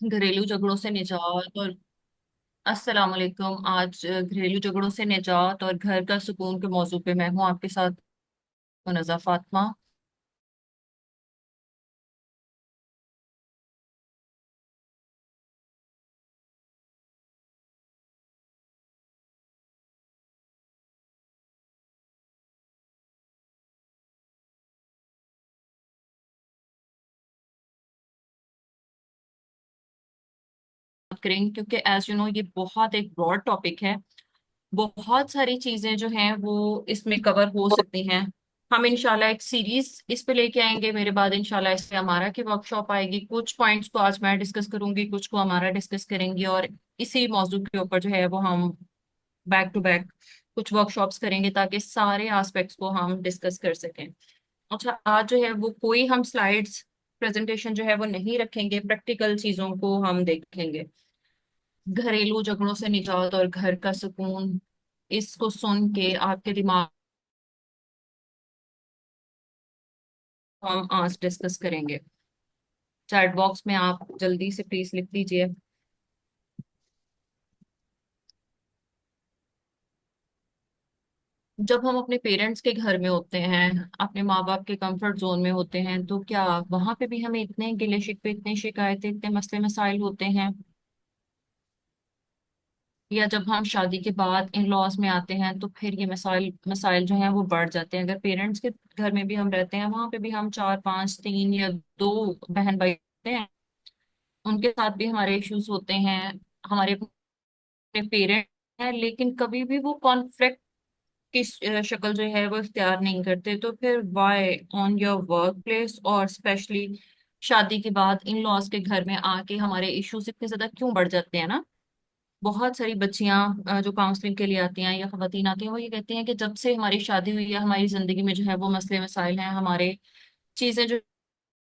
घरेलू झगड़ों से निजात और अस्सलाम वालेकुम। आज घरेलू झगड़ों से निजात और घर का सुकून के मौजू पे मैं हूँ आपके साथ मुनज़्ज़ा फातिमा। बात करेंगे क्योंकि एज यू नो ये बहुत एक ब्रॉड टॉपिक है। बहुत सारी चीजें जो हैं वो इसमें कवर हो सकती हैं। हम इंशाल्लाह एक सीरीज इस पे लेके आएंगे। मेरे बाद इंशाल्लाह इस पे हमारा की वर्कशॉप आएगी। कुछ पॉइंट्स को आज मैं डिस्कस करूंगी, कुछ को हमारा डिस्कस करेंगी, और इसी मौजू के ऊपर जो है वो हम बैक टू बैक कुछ वर्कशॉप्स करेंगे ताकि सारे एस्पेक्ट्स को हम डिस्कस कर सकें। अच्छा, आज जो है वो कोई हम स्लाइड्स प्रेजेंटेशन जो है वो नहीं रखेंगे, प्रैक्टिकल चीजों को हम देखेंगे। घरेलू झगड़ों से निजात और घर का सुकून, इसको सुन के आपके दिमाग को हम आज डिस्कस करेंगे। चैट बॉक्स में आप जल्दी से प्लीज लिख दीजिए। जब हम अपने पेरेंट्स के घर में होते हैं, अपने माँ बाप के कंफर्ट जोन में होते हैं, तो क्या वहां पे भी हमें इतने गिले शिकवे, इतने शिकायतें, इतने मसले मसाइल होते हैं? या जब हम शादी के बाद इन लॉज में आते हैं तो फिर ये मसाइल मसाइल जो हैं वो बढ़ जाते हैं? अगर पेरेंट्स के घर में भी हम रहते हैं, वहां पे भी हम चार पांच, तीन या दो बहन भाई होते हैं, उनके साथ भी हमारे इश्यूज होते हैं। हमारे अपने पेरेंट हैं, लेकिन कभी भी वो कॉन्फ्लिक्ट की शक्ल जो है वो इख्तियार नहीं करते। तो फिर why on your work place और स्पेशली शादी के बाद इन लॉज के घर में आके हमारे इश्यूज इतने ज्यादा क्यों बढ़ जाते हैं ना? बहुत सारी बच्चियां जो काउंसलिंग के लिए आती हैं या खवातीन आती हैं, वो ये कहती हैं कि जब से हमारी शादी हुई है, हमारी जिंदगी में जो है वो मसले मसाइल हैं, हमारे चीजें जो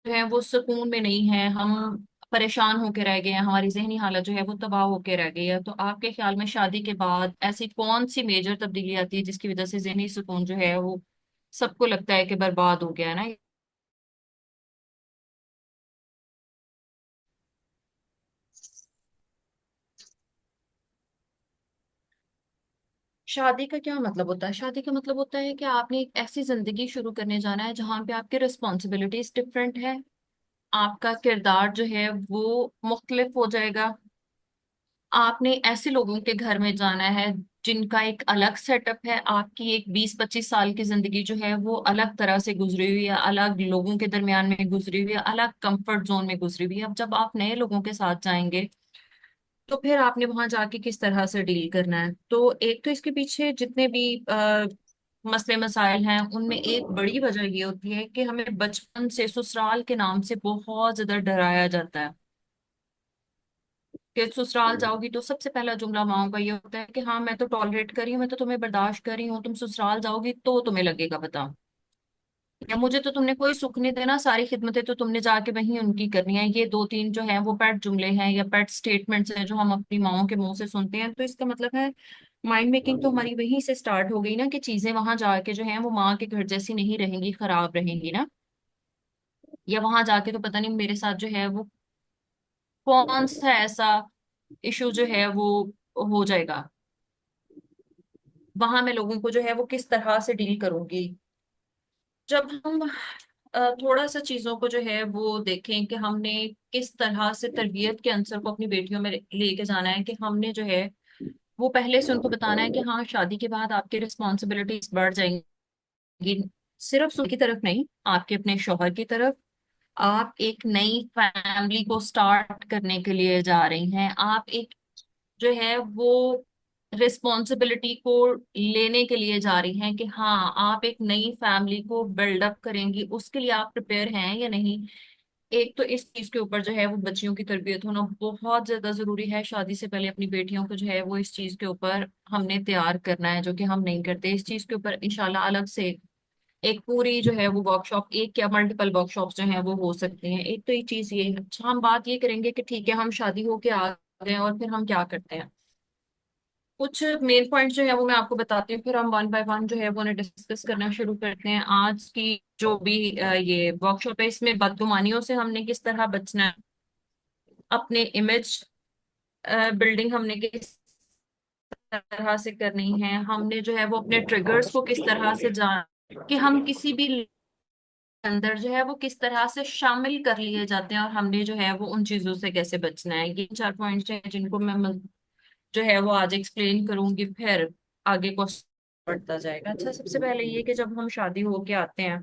है वो सुकून में नहीं है। हम परेशान होके रह गए हैं, हमारी जहनी हालत जो है वो तबाह होके रह गई है। तो आपके ख्याल में शादी के बाद ऐसी कौन सी मेजर तब्दीली आती है जिसकी वजह से जहनी सुकून जो है वो सबको लगता है कि बर्बाद हो गया है ना? शादी का क्या मतलब होता है? शादी का मतलब होता है कि आपने एक ऐसी जिंदगी शुरू करने जाना है जहां पे आपकी रिस्पॉन्सिबिलिटीज डिफरेंट है, आपका किरदार जो है वो मुख्तलिफ हो जाएगा। आपने ऐसे लोगों के घर में जाना है जिनका एक अलग सेटअप है। आपकी एक 20-25 साल की जिंदगी जो है वो अलग तरह से गुजरी हुई है, अलग लोगों के दरमियान में गुजरी हुई है, अलग कंफर्ट जोन में गुजरी हुई है। अब जब आप नए लोगों के साथ जाएंगे तो फिर आपने वहां जाके किस तरह से डील करना है? तो एक तो इसके पीछे जितने भी मसले मसाइल हैं, उनमें एक बड़ी वजह ये होती है कि हमें बचपन से ससुराल के नाम से बहुत ज्यादा डराया जाता है कि ससुराल जाओगी तो सबसे पहला जुमला माओ का ये होता है कि हाँ मैं तो टॉलरेट कर रही हूँ, मैं तो तुम्हें बर्दाश्त कर रही हूँ, तुम ससुराल जाओगी तो तुम्हें लगेगा बताओ। या मुझे तो तुमने कोई सुख नहीं देना, सारी खिदमतें तो तुमने जाके वहीं उनकी करनी है। ये दो तीन जो है वो पेट जुमले हैं या पेट स्टेटमेंट्स हैं जो हम अपनी माओ के मुंह से सुनते हैं। तो इसका मतलब है माइंड मेकिंग तो हमारी वहीं से स्टार्ट हो गई ना, कि चीजें वहां जाके जो है वो माँ के घर जैसी नहीं रहेंगी, खराब रहेंगी ना। या वहां जाके तो पता नहीं मेरे साथ जो है वो कौन सा ऐसा इशू जो है वो हो जाएगा, वहां मैं लोगों को जो है वो किस तरह से डील करूंगी। जब हम थोड़ा सा चीजों को जो है वो देखें कि हमने किस तरह से तरबियत के अंसर को अपनी बेटियों में लेके जाना है, कि हमने जो है वो पहले से उनको बताना है कि हाँ शादी के बाद आपकी रिस्पॉन्सिबिलिटीज बढ़ जाएंगी। सिर्फ उनकी तरफ नहीं, आपके अपने शौहर की तरफ। आप एक नई फैमिली को स्टार्ट करने के लिए जा रही हैं, आप एक जो है वो रिस्पॉन्सिबिलिटी को लेने के लिए जा रही हैं कि हाँ आप एक नई फैमिली को बिल्डअप करेंगी। उसके लिए आप प्रिपेयर हैं या नहीं? एक तो इस चीज के ऊपर जो है वो बच्चियों की तरबियत होना बहुत ज्यादा जरूरी है। शादी से पहले अपनी बेटियों को जो है वो इस चीज के ऊपर हमने तैयार करना है, जो कि हम नहीं करते। इस चीज के ऊपर इंशाल्लाह अलग से एक पूरी जो है वो वर्कशॉप, एक या मल्टीपल वर्कशॉप जो है वो हो सकती हैं। एक तो ये चीज ये है। अच्छा, हम बात ये करेंगे कि ठीक है हम शादी होके आ गए और फिर हम क्या करते हैं। कुछ मेन पॉइंट जो है वो मैं आपको बताती हूँ, फिर हम वन बाय वन जो है वो उन्हें डिस्कस करना शुरू करते हैं। आज की जो भी ये वर्कशॉप है, इसमें बदगुमानियों से हमने किस तरह बचना है, अपने इमेज बिल्डिंग हमने किस तरह से करनी है, हमने जो है वो अपने ट्रिगर्स को किस तरह से जान कि हम किसी भी अंदर जो है वो किस तरह से शामिल कर लिए जाते हैं, और हमने जो है वो उन चीजों से कैसे बचना है। ये 4 पॉइंट्स हैं जिनको मैं जो है वो आज एक्सप्लेन करूंगी, फिर आगे क्वेश्चन बढ़ता जाएगा। अच्छा, सबसे पहले ये कि जब हम शादी होके आते हैं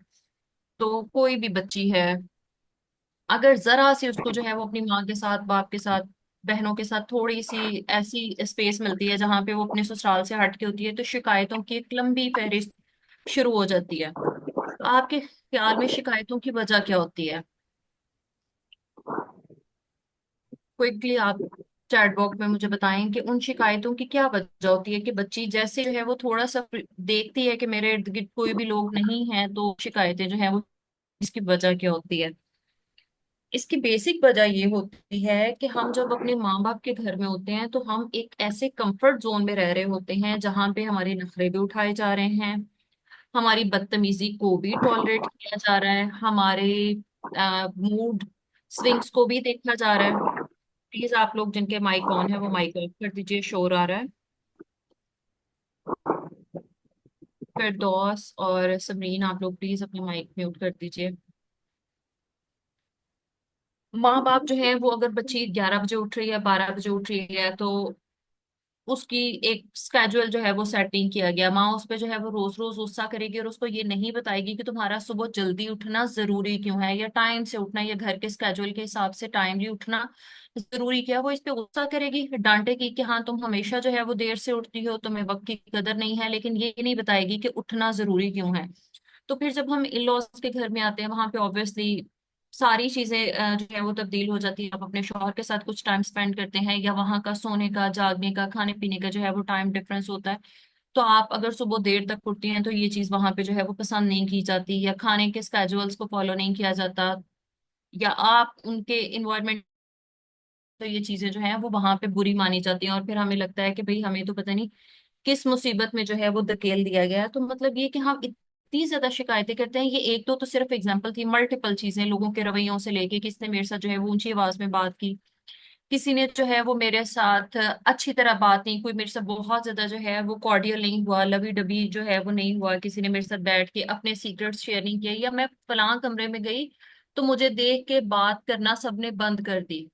तो कोई भी बच्ची है, अगर जरा सी उसको जो है वो अपनी माँ के साथ, बाप के साथ, बहनों के साथ थोड़ी सी ऐसी स्पेस मिलती है जहां पे वो अपने ससुराल से हटके होती है, तो शिकायतों की एक लंबी फहरिस्त शुरू हो जाती है। आपके ख्याल में शिकायतों की वजह क्या होती है? क्विकली आप चैट बॉक्स में मुझे बताएं कि उन शिकायतों की क्या वजह होती है, कि बच्ची जैसे जो है वो थोड़ा सा देखती है कि मेरे इर्द गिर्द कोई भी लोग नहीं है, तो शिकायतें जो है वो, इसकी वजह क्या होती है? इसकी बेसिक वजह ये होती है कि हम जब अपने माँ बाप के घर में होते हैं तो हम एक ऐसे कंफर्ट जोन में रह रहे होते हैं जहां पे हमारे नखरे भी उठाए जा रहे हैं, हमारी बदतमीजी को भी टॉलरेट किया जा रहा है, हमारे मूड स्विंग्स को भी देखा जा रहा है। प्लीज आप लोग जिनके माइक ऑन है वो माइक ऑफ कर दीजिए, शोर आ रहा है। फिरदौस और समरीन, आप लोग प्लीज अपने माइक म्यूट कर दीजिए। माँ बाप जो है वो, अगर बच्ची 11 बजे उठ रही है, 12 बजे उठ रही है, तो उसकी एक स्केड्यूल जो है वो सेटिंग किया गया, माँ उस पे जो है वो रोज रोज गुस्सा करेगी और उसको ये नहीं बताएगी कि तुम्हारा सुबह जल्दी उठना जरूरी क्यों है, या टाइम से उठना, या घर के स्केड्यूल के हिसाब से टाइमली उठना जरूरी क्या है। वो इस पे गुस्सा करेगी, डांटेगी कि हाँ तुम हमेशा जो है वो देर से उठती हो, तुम्हें वक्त की कदर नहीं है, लेकिन ये नहीं बताएगी कि उठना जरूरी क्यों है। तो फिर जब हम इन लॉज के घर में आते हैं, वहां पे ऑब्वियसली सारी चीजें जो है वो तब्दील हो जाती है। आप अपने शौहर के साथ कुछ टाइम स्पेंड करते हैं, या वहां का सोने का, जागने का, खाने पीने का जो है वो टाइम डिफरेंस होता है, तो आप अगर सुबह देर तक उठती हैं तो ये चीज वहां पे जो है वो पसंद नहीं की जाती, या खाने के स्केड्यूल्स को फॉलो नहीं किया जाता, या आप उनके इन्वायरमेंट, तो ये चीजें जो है वो वहां पे बुरी मानी जाती हैं, और फिर हमें लगता है कि भाई हमें तो पता नहीं किस मुसीबत में जो है वो धकेल दिया गया है। तो मतलब ये कि हम इतनी ज्यादा शिकायतें करते हैं, ये एक दो तो सिर्फ एग्जांपल थी, मल्टीपल चीजें लोगों के रवैयों से लेके, किसने मेरे साथ जो है वो ऊंची आवाज में बात की, किसी ने जो है वो मेरे साथ अच्छी तरह बात नहीं, कोई मेरे साथ बहुत ज्यादा जो है वो कॉर्डियल नहीं हुआ, लवी डबी जो है वो नहीं हुआ, किसी ने मेरे साथ बैठ के अपने सीक्रेट्स शेयर नहीं किए, या मैं फलां कमरे में गई तो मुझे देख के बात करना सबने बंद कर दी।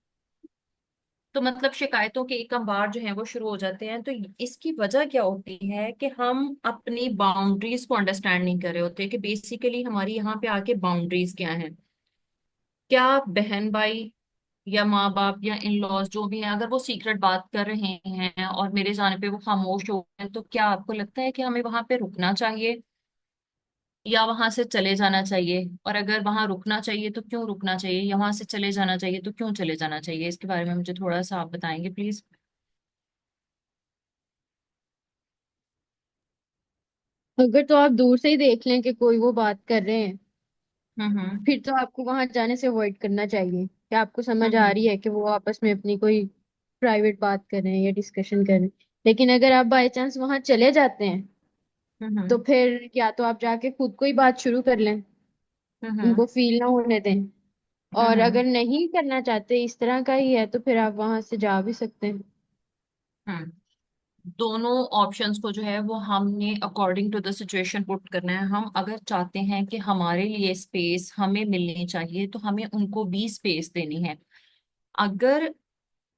तो मतलब शिकायतों के एक अंबार जो है वो शुरू हो जाते हैं। तो इसकी वजह क्या होती है कि हम अपनी बाउंड्रीज को अंडरस्टैंड नहीं कर रहे होते, कि बेसिकली हमारी यहाँ पे आके बाउंड्रीज क्या है। क्या बहन भाई या माँ बाप या इन लॉज जो भी हैं, अगर वो सीक्रेट बात कर रहे हैं और मेरे जाने पे वो खामोश हो गए हैं, तो क्या आपको लगता है कि हमें वहां पे रुकना चाहिए या वहां से चले जाना चाहिए? और अगर वहां रुकना चाहिए तो क्यों रुकना चाहिए, या वहां से चले जाना चाहिए तो क्यों चले जाना चाहिए? इसके बारे में मुझे थोड़ा सा आप बताएंगे प्लीज। अगर तो आप दूर से ही देख लें कि कोई वो बात कर रहे हैं, हम्म। फिर तो आपको वहां जाने से अवॉइड करना चाहिए कि आपको समझ आ रही हम्म। है कि वो आपस में अपनी कोई प्राइवेट बात कर रहे हैं या डिस्कशन कर रहे हैं। लेकिन अगर आप बाय चांस वहां चले जाते हैं, तो हम्म। फिर या तो आप जाके खुद को ही बात शुरू कर लें, हम्म। उनको फील ना होने दें। और हम्म। अगर नहीं करना चाहते, इस तरह का ही है, तो फिर आप वहां से जा भी सकते हैं। हम्म। दोनों ऑप्शंस को जो है वो हमने according to the situation put करना है। हम अगर चाहते हैं कि हमारे लिए स्पेस हमें मिलनी चाहिए, तो हमें उनको भी स्पेस देनी है। अगर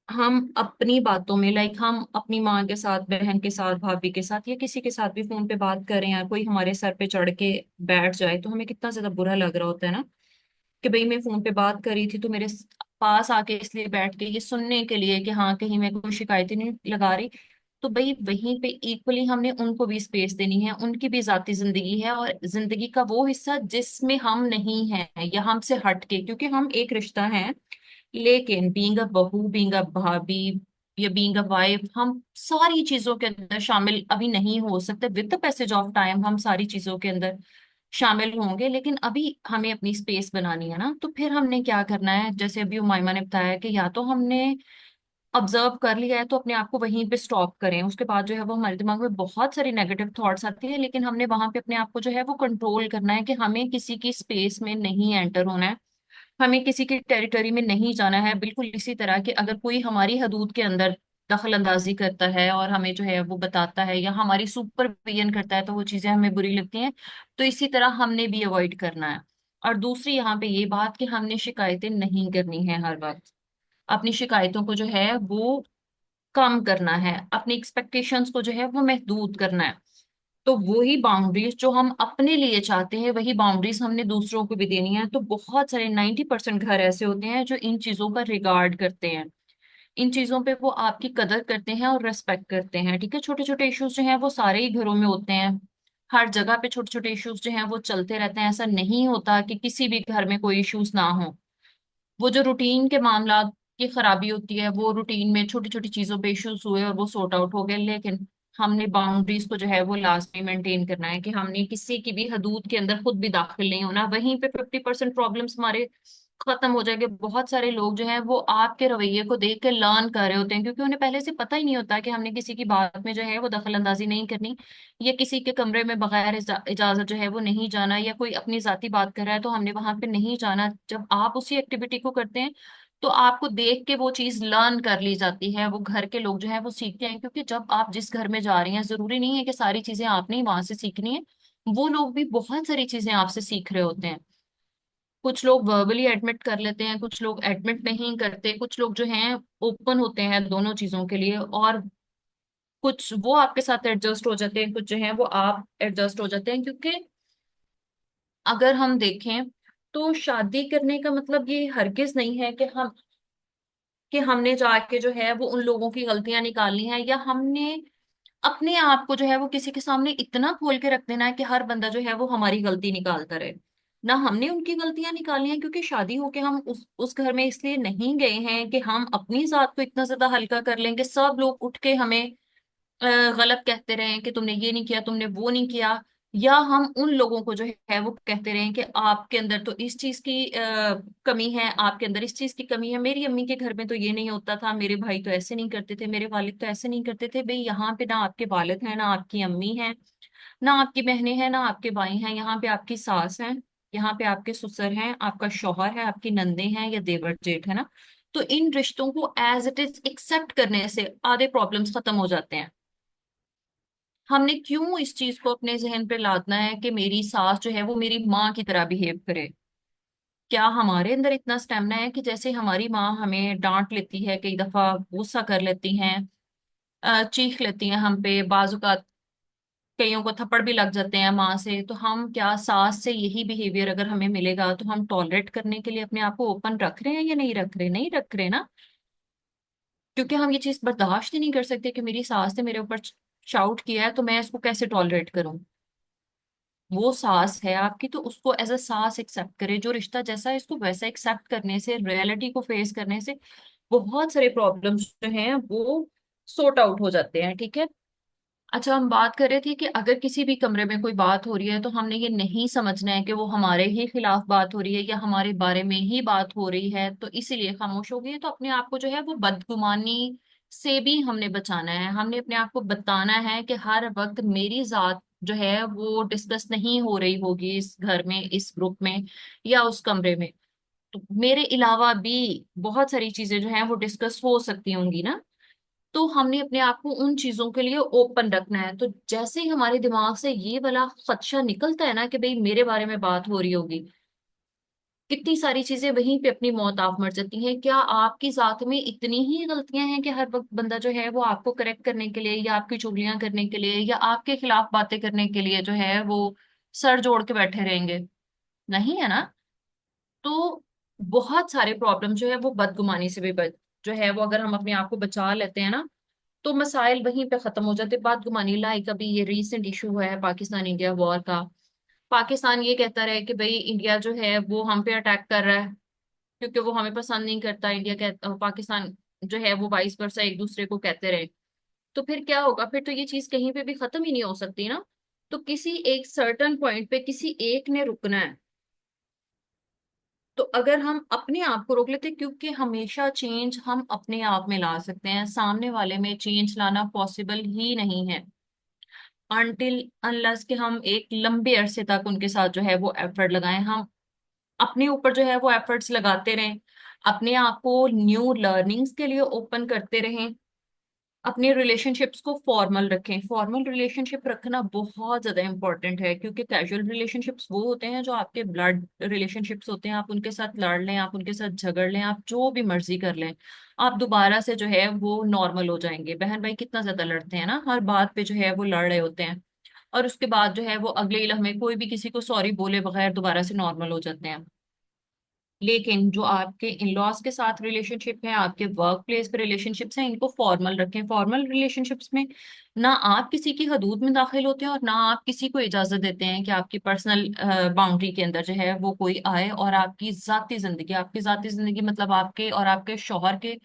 हम अपनी बातों में, लाइक हम अपनी माँ के साथ, बहन के साथ, भाभी के साथ, या किसी के साथ भी फोन पे बात कर रहे हैं, कोई हमारे सर पे चढ़ के बैठ जाए तो हमें कितना ज्यादा बुरा लग रहा होता है ना, कि भाई मैं फोन पे बात करी थी तो मेरे पास आके इसलिए बैठ के ये सुनने के लिए कि हाँ कहीं मैं कोई शिकायत ही नहीं लगा रही। तो भाई वहीं पे इक्वली हमने उनको भी स्पेस देनी है, उनकी भी जाती जिंदगी है, और जिंदगी का वो हिस्सा जिसमें हम नहीं हैं या हमसे हट के, क्योंकि हम एक रिश्ता है, लेकिन बीइंग अ बहू, बीइंग अ भाभी, या बीइंग अ वाइफ, हम सारी चीजों के अंदर शामिल अभी नहीं हो सकते। With the passage of time हम सारी चीजों के अंदर शामिल होंगे, लेकिन अभी हमें अपनी स्पेस बनानी है ना। तो फिर हमने क्या करना है, जैसे अभी उमाइमा ने बताया कि या तो हमने ऑब्जर्व कर लिया है तो अपने आप को वहीं पे स्टॉप करें, उसके बाद जो है वो हमारे दिमाग में बहुत सारी नेगेटिव थॉट्स आती है, लेकिन हमने वहां पे अपने आप को जो है वो कंट्रोल करना है कि हमें किसी की स्पेस में नहीं एंटर होना है। हमें किसी की टेरिटरी में नहीं जाना है। बिल्कुल इसी तरह कि अगर कोई हमारी हदूद के अंदर दखल अंदाजी करता है और हमें जो है वो बताता है या हमारी सुपरविजन करता है तो वो चीजें हमें बुरी लगती हैं, तो इसी तरह हमने भी अवॉइड करना है। और दूसरी यहाँ पे ये बात कि हमने शिकायतें नहीं करनी है हर वक्त। अपनी शिकायतों को जो है वो कम करना है, अपनी एक्सपेक्टेशंस को जो है वो महदूद करना है। तो वही बाउंड्रीज जो हम अपने लिए चाहते हैं वही बाउंड्रीज हमने दूसरों को भी देनी है। तो बहुत सारे 90% घर ऐसे होते हैं जो इन चीजों का रिगार्ड करते हैं, इन चीजों पे वो आपकी कदर करते हैं और रेस्पेक्ट करते हैं। ठीक है, छोटे छोटे इश्यूज जो हैं वो सारे ही घरों में होते हैं, हर जगह पे छोटे छोटे इश्यूज जो हैं वो चलते रहते हैं। ऐसा नहीं होता कि किसी भी घर में कोई इश्यूज ना हो। वो जो रूटीन के मामला की खराबी होती है, वो रूटीन में छोटी छोटी चीजों पे इश्यूज हुए और वो सॉर्ट आउट हो गए, लेकिन हमने बाउंड्रीज को जो है वो लाजमी मेंटेन करना है कि हमने किसी की भी हदूद के अंदर खुद भी दाखिल नहीं होना। वहीं पे 50% प्रॉब्लम्स हमारे खत्म हो जाएंगे। बहुत सारे लोग जो हैं वो आपके रवैये को देख के लर्न कर रहे होते हैं, क्योंकि उन्हें पहले से पता ही नहीं होता कि हमने किसी की बात में जो है वो दखल अंदाजी नहीं करनी, या किसी के कमरे में बगैर इजाजत जो है वो नहीं जाना, या कोई अपनी जाती बात कर रहा है तो हमने वहां पे नहीं जाना। जब आप उसी एक्टिविटी को करते हैं तो आपको देख के वो चीज लर्न कर ली जाती है, वो घर के लोग जो है वो सीखते हैं। क्योंकि जब आप जिस घर में जा रही हैं जरूरी नहीं है कि सारी चीजें आपने ही वहां से सीखनी है, वो लोग भी बहुत सारी चीजें आपसे सीख रहे होते हैं। कुछ लोग वर्बली एडमिट कर लेते हैं, कुछ लोग एडमिट नहीं करते, कुछ लोग जो हैं ओपन होते हैं दोनों चीजों के लिए, और कुछ वो आपके साथ एडजस्ट हो जाते हैं, कुछ जो है वो आप एडजस्ट हो जाते हैं। क्योंकि अगर हम देखें तो शादी करने का मतलब ये हरगिज नहीं है कि हमने जाके जो है वो उन लोगों की गलतियां निकालनी है, या हमने अपने आप को जो है वो किसी के सामने इतना खोल के रख देना है कि हर बंदा जो है वो हमारी गलती निकालता रहे। ना हमने उनकी गलतियां निकालनी है, क्योंकि शादी होके हम उस घर में इसलिए नहीं गए हैं कि हम अपनी जात को इतना ज्यादा हल्का कर लेंगे, सब लोग उठ के हमें गलत कहते रहे कि तुमने ये नहीं किया, तुमने वो नहीं किया। या हम उन लोगों को जो है वो कहते रहे कि आपके अंदर तो इस चीज की कमी है, आपके अंदर इस चीज की कमी है, मेरी अम्मी के घर में तो ये नहीं होता था, मेरे भाई तो ऐसे नहीं करते थे, मेरे वालिद तो ऐसे नहीं करते थे। भाई यहाँ पे ना आपके वालिद हैं, ना आपकी अम्मी हैं, ना आपकी बहनें हैं, ना आपके भाई हैं। यहाँ पे आपकी सास हैं, यहाँ पे आपके ससुर हैं, आपका शौहर है, आपकी नंदे हैं या देवर जेठ है ना। तो इन रिश्तों को एज इट इज एक्सेप्ट करने से आधे प्रॉब्लम्स खत्म हो जाते हैं। हमने क्यों इस चीज को अपने जहन पे लादना है कि मेरी सास जो है वो मेरी माँ की तरह बिहेव करे। क्या हमारे अंदर इतना स्टेमिना है कि जैसे हमारी माँ हमें डांट लेती है, कई दफा गुस्सा कर लेती हैं, चीख लेती हैं हम पे, बाजुकात कईयों को थप्पड़ भी लग जाते हैं माँ से, तो हम क्या सास से यही बिहेवियर अगर हमें मिलेगा तो हम टॉलरेट करने के लिए अपने आप को ओपन रख रहे हैं या नहीं रख रहे? नहीं रख रहे ना। क्योंकि हम ये चीज बर्दाश्त ही नहीं कर सकते कि मेरी सास ने मेरे ऊपर शाउट किया है तो मैं इसको कैसे टॉलरेट करूं। वो सास है आपकी तो उसको एज अ सास एक्सेप्ट करे, जो रिश्ता जैसा है इसको वैसा एक्सेप्ट करने से, रियलिटी को फेस करने से बहुत सारे प्रॉब्लम्स जो हैं वो सॉर्ट आउट हो जाते हैं। ठीक है। अच्छा, हम बात कर रहे थे कि अगर किसी भी कमरे में कोई बात हो रही है तो हमने ये नहीं समझना है कि वो हमारे ही खिलाफ बात हो रही है या हमारे बारे में ही बात हो रही है तो इसीलिए खामोश हो गई है। तो अपने आप को जो है वो बदगुमानी से भी हमने बचाना है। हमने अपने आप को बताना है कि हर वक्त मेरी जात जो है वो डिस्कस नहीं हो रही होगी इस घर में, इस ग्रुप में या उस कमरे में। तो मेरे अलावा भी बहुत सारी चीजें जो है वो डिस्कस हो सकती होंगी ना। तो हमने अपने आप को उन चीजों के लिए ओपन रखना है। तो जैसे ही हमारे दिमाग से ये वाला खदशा निकलता है ना कि भाई मेरे बारे में बात हो रही होगी, कितनी सारी चीजें वहीं पे अपनी मौत आप मर जाती हैं। क्या आपकी जात में इतनी ही गलतियां हैं कि हर वक्त बंदा जो है वो आपको करेक्ट करने के लिए या आपकी चुगलियां करने के लिए या आपके खिलाफ बातें करने के लिए जो है वो सर जोड़ के बैठे रहेंगे? नहीं है ना। तो बहुत सारे प्रॉब्लम जो है वो बदगुमानी से भी जो है वो अगर हम अपने आप को बचा लेते हैं ना तो मसाइल वहीं पे खत्म हो जाते। बात गुमानी लाइक अभी ये रीसेंट इशू है पाकिस्तान इंडिया वॉर का। पाकिस्तान ये कहता रहे कि भाई इंडिया जो है वो हम पे अटैक कर रहा है क्योंकि वो हमें पसंद नहीं करता। इंडिया कहता, पाकिस्तान जो है वो वाइस वर्सा एक दूसरे को कहते रहे। तो फिर क्या होगा? फिर तो ये चीज कहीं पे भी खत्म ही नहीं हो सकती ना। तो किसी एक सर्टेन पॉइंट पे किसी एक ने रुकना है। तो अगर हम अपने आप को रोक लेते, क्योंकि हमेशा चेंज हम अपने आप में ला सकते हैं, सामने वाले में चेंज लाना पॉसिबल ही नहीं है अनटिल अनलेस कि हम एक लंबे अरसे तक उनके साथ जो है वो एफर्ट लगाएं। हम अपने ऊपर जो है वो एफर्ट्स लगाते रहें, अपने आप को न्यू लर्निंग्स के लिए ओपन करते रहें, अपने रिलेशनशिप्स को फॉर्मल रखें। फॉर्मल रिलेशनशिप रखना बहुत ज्यादा इंपॉर्टेंट है, क्योंकि कैजुअल रिलेशनशिप्स वो होते हैं जो आपके ब्लड रिलेशनशिप्स होते हैं, आप उनके साथ लड़ लें, आप उनके साथ झगड़ लें, आप जो भी मर्जी कर लें, आप दोबारा से जो है वो नॉर्मल हो जाएंगे। बहन भाई कितना ज्यादा लड़ते हैं ना, हर बात पे जो है वो लड़ रहे होते हैं, और उसके बाद जो है वो अगले ही लम्हे कोई भी किसी को सॉरी बोले बगैर दोबारा से नॉर्मल हो जाते हैं। लेकिन जो आपके इन लॉज के साथ रिलेशनशिप है, आपके वर्क प्लेस पे रिलेशनशिप्स हैं, इनको फॉर्मल रखें। फॉर्मल रिलेशनशिप्स में ना आप किसी की हदूद में दाखिल होते हैं, और ना आप किसी को इजाजत देते हैं कि आपकी पर्सनल बाउंड्री के अंदर जो है वो कोई आए और आपकी जाती जिंदगी मतलब आपके और आपके शौहर के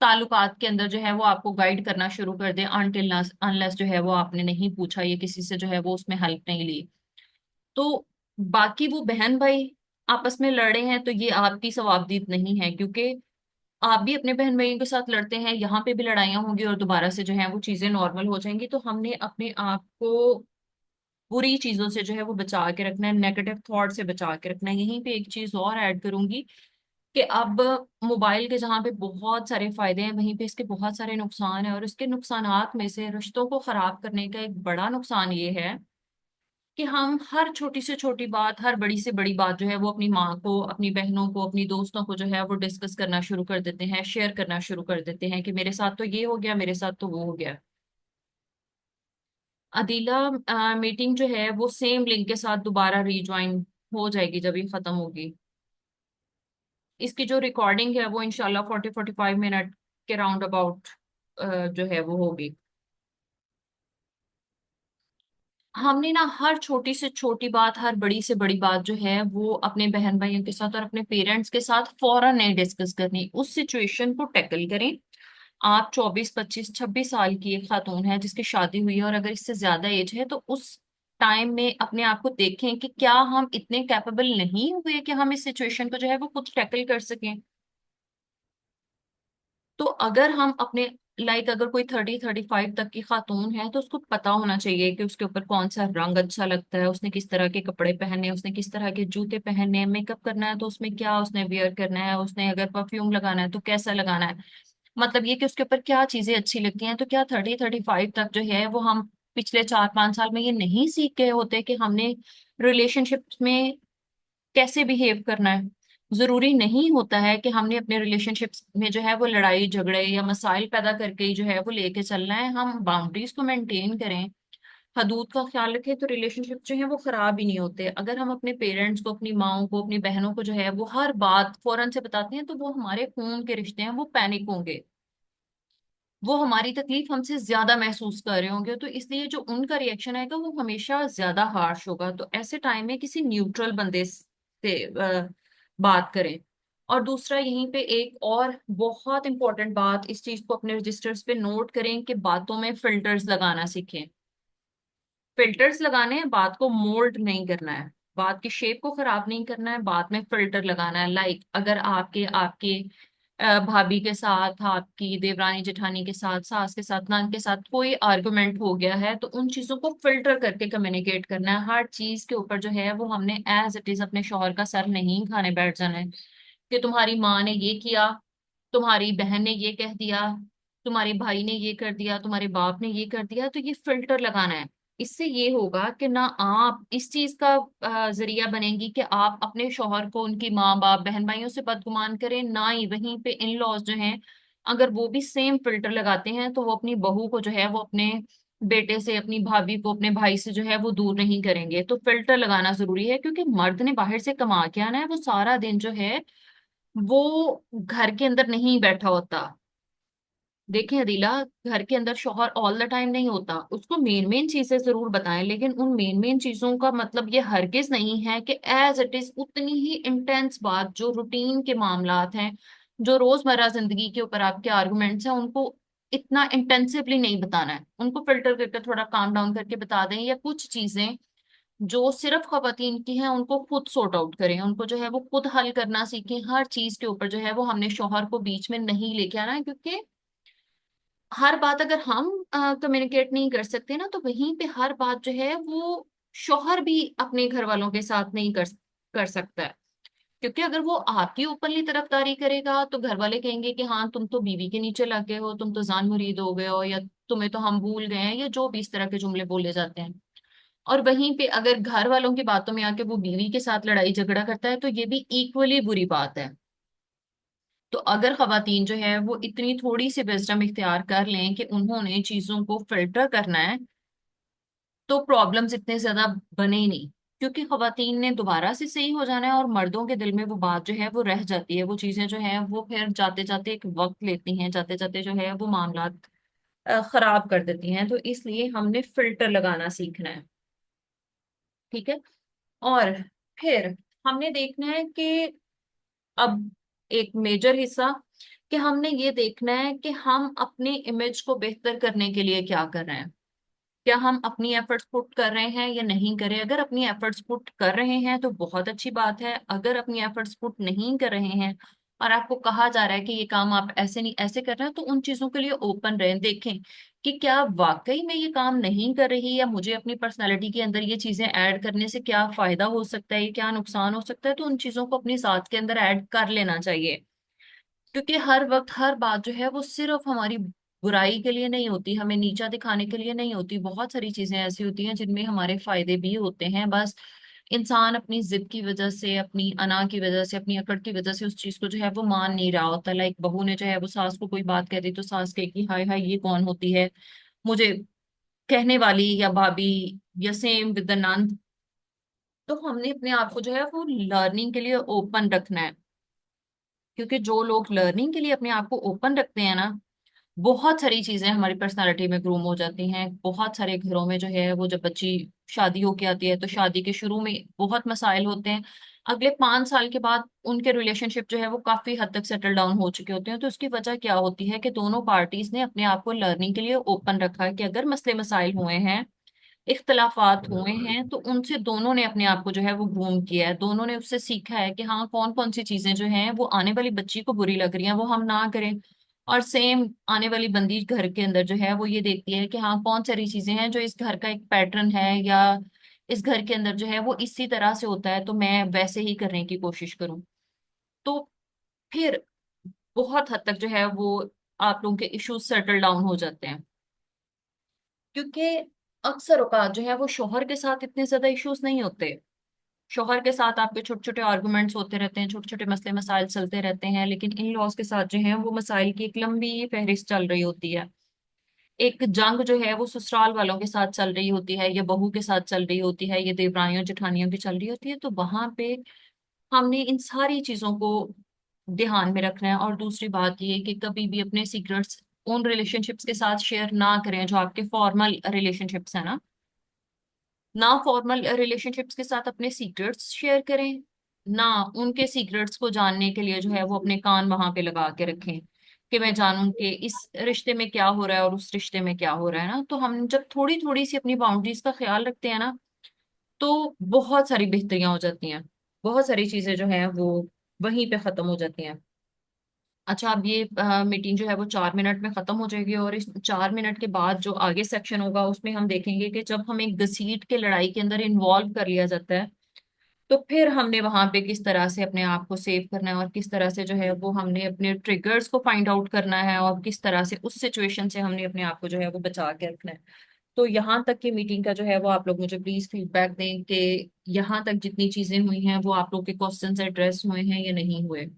ताल्लुकात के अंदर जो है वो आपको गाइड करना शुरू कर दे, अनटिल अनलेस जो है वो आपने नहीं पूछा, ये किसी से जो है वो उसमें हेल्प नहीं ली। तो बाकी वो बहन भाई आपस में लड़े हैं तो ये आपकी सवाबदीद नहीं है, क्योंकि आप भी अपने बहन भाइयों के साथ लड़ते हैं, यहाँ पे भी लड़ाइयाँ होंगी और दोबारा से जो है वो चीजें नॉर्मल हो जाएंगी। तो हमने अपने आप को बुरी चीजों से जो है वो बचा के रखना है, नेगेटिव थॉट से बचा के रखना है। यहीं पे एक चीज और ऐड करूंगी कि अब मोबाइल के जहाँ पे बहुत सारे फायदे हैं, वहीं पे इसके बहुत सारे नुकसान हैं, और इसके नुकसानात में से रिश्तों को खराब करने का एक बड़ा नुकसान ये है कि हम हर छोटी से छोटी बात, हर बड़ी से बड़ी बात जो है वो अपनी माँ को, अपनी बहनों को, अपनी दोस्तों को जो है वो डिस्कस करना शुरू कर देते हैं, शेयर करना शुरू कर देते हैं कि मेरे साथ तो ये हो गया, मेरे साथ तो वो हो गया। अदीला, मीटिंग जो है वो सेम लिंक के साथ दोबारा रीज्वाइन हो जाएगी जब ये खत्म होगी। इसकी जो रिकॉर्डिंग है वो इंशाल्लाह 40-45 मिनट के राउंड अबाउट जो है वो होगी। हमने ना हर छोटी से छोटी बात, हर बड़ी से बड़ी बात जो है वो अपने बहन भाइयों के साथ और अपने पेरेंट्स के साथ फौरन नहीं डिस्कस करनी, उस सिचुएशन को टैकल करें। आप 24-25-26 साल की एक खातून है जिसकी शादी हुई है, और अगर इससे ज्यादा एज है, तो उस टाइम में अपने आप को देखें कि क्या हम इतने कैपेबल नहीं हुए कि हम इस सिचुएशन को जो है वो खुद टैकल कर सकें। तो अगर हम अपने अगर कोई 30-35 तक की खातून है, तो उसको पता होना चाहिए कि उसके ऊपर कौन सा रंग अच्छा लगता है, उसने किस तरह के कपड़े पहने हैं, उसने किस तरह के जूते पहने हैं, मेकअप करना है तो उसमें क्या उसने वियर करना है, उसने अगर परफ्यूम लगाना है तो कैसा लगाना है। मतलब ये कि उसके ऊपर क्या चीजें अच्छी लगती हैं। तो क्या 30-35 तक जो है वो हम पिछले 4-5 साल में ये नहीं सीख गए होते कि हमने रिलेशनशिप में कैसे बिहेव करना है। जरूरी नहीं होता है कि हमने अपने रिलेशनशिप्स में जो है वो लड़ाई झगड़े या मसाइल पैदा करके ही जो है वो लेके चलना है। हम बाउंड्रीज को मेंटेन करें, हदूद का ख्याल रखें, तो रिलेशनशिप जो है वो खराब ही नहीं होते। अगर हम अपने पेरेंट्स को, अपनी माओ को, अपनी बहनों को जो है वो हर बात फौरन से बताते हैं, तो वो हमारे खून के रिश्ते हैं, वो पैनिक होंगे, वो हमारी तकलीफ हमसे ज्यादा महसूस कर रहे होंगे, तो इसलिए जो उनका रिएक्शन आएगा वो हमेशा ज्यादा हार्श होगा। तो ऐसे टाइम में किसी न्यूट्रल बंदे से बात करें। और दूसरा, यहीं पे एक और बहुत इंपॉर्टेंट बात, इस चीज को अपने रजिस्टर्स पे नोट करें कि बातों में फिल्टर्स लगाना सीखें। फिल्टर्स लगाने हैं, बात को मोल्ड नहीं करना है, बात की शेप को खराब नहीं करना है, बात में फिल्टर लगाना है। अगर आपके आपके भाभी के साथ, आपकी देवरानी जेठानी के साथ, सास के साथ, नंद के साथ कोई आर्गुमेंट हो गया है, तो उन चीजों को फिल्टर करके कम्युनिकेट करना है। हर चीज के ऊपर जो है वो हमने एज इट इज अपने शौहर का सर नहीं खाने बैठ जाना है कि तुम्हारी माँ ने ये किया, तुम्हारी बहन ने ये कह दिया, तुम्हारे भाई ने ये कर दिया, तुम्हारे बाप ने ये कर दिया। तो ये फिल्टर लगाना है। इससे ये होगा कि ना आप इस चीज का जरिया बनेंगी कि आप अपने शौहर को उनकी माँ बाप बहन भाइयों से बदगुमान करें, ना ही वहीं पे इन लॉज जो हैं अगर वो भी सेम फिल्टर लगाते हैं, तो वो अपनी बहू को जो है वो अपने बेटे से, अपनी भाभी को अपने भाई से जो है वो दूर नहीं करेंगे। तो फिल्टर लगाना जरूरी है, क्योंकि मर्द ने बाहर से कमा के आना है, वो सारा दिन जो है वो घर के अंदर नहीं बैठा होता। देखें अदीला, घर के अंदर शौहर ऑल द टाइम नहीं होता, उसको मेन मेन चीजें जरूर बताएं, लेकिन उन मेन मेन चीजों का मतलब ये हरगिज नहीं है कि एज इट इज उतनी ही इंटेंस बात, जो रूटीन के मामलात हैं, जो रोजमर्रा जिंदगी के ऊपर आपके आर्गुमेंट्स हैं, उनको इतना इंटेंसिवली नहीं बताना है। उनको फिल्टर करके थोड़ा काम डाउन करके बता दें, या कुछ चीजें जो सिर्फ खवातीन की हैं उनको खुद सॉर्ट आउट करें, उनको जो है वो खुद हल करना सीखें। हर चीज के ऊपर जो है वो हमने शौहर को बीच में नहीं लेके आना है, क्योंकि हर बात अगर हम कम्युनिकेट नहीं कर सकते ना, तो वहीं पे हर बात जो है वो शौहर भी अपने घर वालों के साथ नहीं कर सकता है। क्योंकि अगर वो आपकी ओपनली तरफदारी करेगा तो घर वाले कहेंगे कि हाँ तुम तो बीवी के नीचे लग गए हो, तुम तो जान मुरीद हो गए हो, या तुम्हें तो हम भूल गए हैं, या जो भी इस तरह के जुमले बोले जाते हैं। और वहीं पे अगर घर वालों की बातों में आके वो बीवी के साथ लड़ाई झगड़ा करता है तो ये भी इक्वली बुरी बात है। तो अगर खवातीन जो है वो इतनी थोड़ी सी विजडम इख्तियार कर लें कि उन्होंने चीजों को फिल्टर करना है, तो प्रॉब्लम्स इतने ज्यादा बने ही नहीं। क्योंकि खवातीन ने दोबारा से सही हो जाना है, और मर्दों के दिल में वो बात जो है वो रह जाती है, वो चीजें जो है वो फिर जाते जाते एक वक्त लेती हैं, जाते जाते जो है वो मामला खराब कर देती हैं। तो इसलिए हमने फिल्टर लगाना सीखना है। ठीक है। और फिर हमने देखना है कि अब एक मेजर हिस्सा, कि हमने ये देखना है कि हम अपनी इमेज को बेहतर करने के लिए क्या कर रहे हैं। क्या हम अपनी एफर्ट्स पुट कर रहे हैं या नहीं कर रहे हैं? अगर अपनी एफर्ट्स पुट कर रहे हैं तो बहुत अच्छी बात है। अगर अपनी एफर्ट्स पुट नहीं कर रहे हैं और आपको कहा जा रहा है कि ये काम आप ऐसे नहीं ऐसे कर रहे हैं, तो उन चीजों के लिए ओपन रहें, देखें कि क्या वाकई में ये काम नहीं कर रही, या मुझे अपनी पर्सनालिटी के अंदर ये चीजें ऐड करने से क्या फायदा हो सकता है, क्या नुकसान हो सकता है। तो उन चीजों को अपनी साथ के अंदर ऐड कर लेना चाहिए। क्योंकि हर वक्त हर बात जो है वो सिर्फ हमारी बुराई के लिए नहीं होती, हमें नीचा दिखाने के लिए नहीं होती। बहुत सारी चीजें ऐसी होती हैं जिनमें हमारे फायदे भी होते हैं। बस इंसान अपनी जिद की वजह से, अपनी अना की वजह से, अपनी अकड़ की वजह से उस चीज को जो है वो मान नहीं रहा होता। लाइक बहू ने जो है वो सास को कोई बात कह दी तो सास कहेगी हाय हाय ये कौन होती है मुझे कहने वाली, या भाभी, या सेम विद द नंद। तो हमने अपने आप को जो है वो लर्निंग के लिए ओपन रखना है। क्योंकि जो लोग लर्निंग के लिए अपने आप को ओपन रखते हैं ना, बहुत सारी चीजें हमारी पर्सनालिटी में ग्रूम हो जाती हैं। बहुत सारे घरों में जो है वो जब बच्ची शादी होके आती है तो शादी के शुरू में बहुत मसाइल होते हैं। अगले 5 साल के बाद उनके रिलेशनशिप जो है वो काफी हद तक सेटल डाउन हो चुके होते हैं। तो उसकी वजह क्या होती है कि दोनों पार्टीज ने अपने आप को लर्निंग के लिए ओपन रखा है कि अगर मसले मसाइल हुए हैं, इख्तलाफात हुए हैं, तो उनसे दोनों ने अपने आप को जो है वो ग्रूम किया है। दोनों ने उससे सीखा है कि हाँ कौन कौन सी चीजें जो हैं वो आने वाली बच्ची को बुरी लग रही हैं वो हम ना करें। और सेम आने वाली बंदी घर के अंदर जो है वो ये देखती है कि हाँ कौन सारी चीजें हैं जो इस घर का एक पैटर्न है, या इस घर के अंदर जो है वो इसी तरह से होता है, तो मैं वैसे ही करने की कोशिश करूं। तो फिर बहुत हद तक जो है वो आप लोगों के इश्यूज सेटल डाउन हो जाते हैं। क्योंकि अक्सर औकात जो है वो शोहर के साथ इतने ज्यादा इश्यूज नहीं होते। शोहर के साथ आपके छोटे छोटे आर्गुमेंट्स होते रहते हैं, छोटे छोटे मसले मसाइल चलते रहते हैं, लेकिन इन लॉज के साथ जो है वो मसाइल की एक लंबी फहरिस्त चल रही होती है। एक जंग जो है वो ससुराल वालों के साथ चल रही होती है, या बहू के साथ चल रही होती है, या देवरानियों जेठानियों की चल रही होती है। तो वहां पे हमने इन सारी चीजों को ध्यान में रखना है। और दूसरी बात ये कि कभी भी अपने सीक्रेट्स उन रिलेशनशिप्स के साथ शेयर ना करें जो आपके फॉर्मल रिलेशनशिप्स है ना। ना फॉर्मल रिलेशनशिप्स के साथ अपने सीक्रेट्स शेयर करें, ना उनके सीक्रेट्स को जानने के लिए जो है वो अपने कान वहां पे लगा के रखें कि मैं जानूं कि इस रिश्ते में क्या हो रहा है और उस रिश्ते में क्या हो रहा है ना। तो हम जब थोड़ी थोड़ी सी अपनी बाउंड्रीज का ख्याल रखते हैं ना, तो बहुत सारी बेहतरियां हो जाती हैं। बहुत सारी चीजें जो है वो वहीं पे खत्म हो जाती हैं। अच्छा, अब ये मीटिंग जो है वो 4 मिनट में खत्म हो जाएगी, और इस 4 मिनट के बाद जो आगे सेक्शन होगा उसमें हम देखेंगे कि जब हमें घसीट के लड़ाई के अंदर इन्वॉल्व कर लिया जाता है, तो फिर हमने वहां पे किस तरह से अपने आप को सेव करना है, और किस तरह से जो है वो हमने अपने ट्रिगर्स को फाइंड आउट करना है, और किस तरह से उस सिचुएशन से हमने अपने आप को जो है वो बचा के रखना है। तो यहाँ तक की मीटिंग का जो है वो आप लोग मुझे प्लीज फीडबैक दें कि यहाँ तक जितनी चीजें हुई हैं वो आप लोग के क्वेश्चंस एड्रेस हुए हैं या नहीं हुए।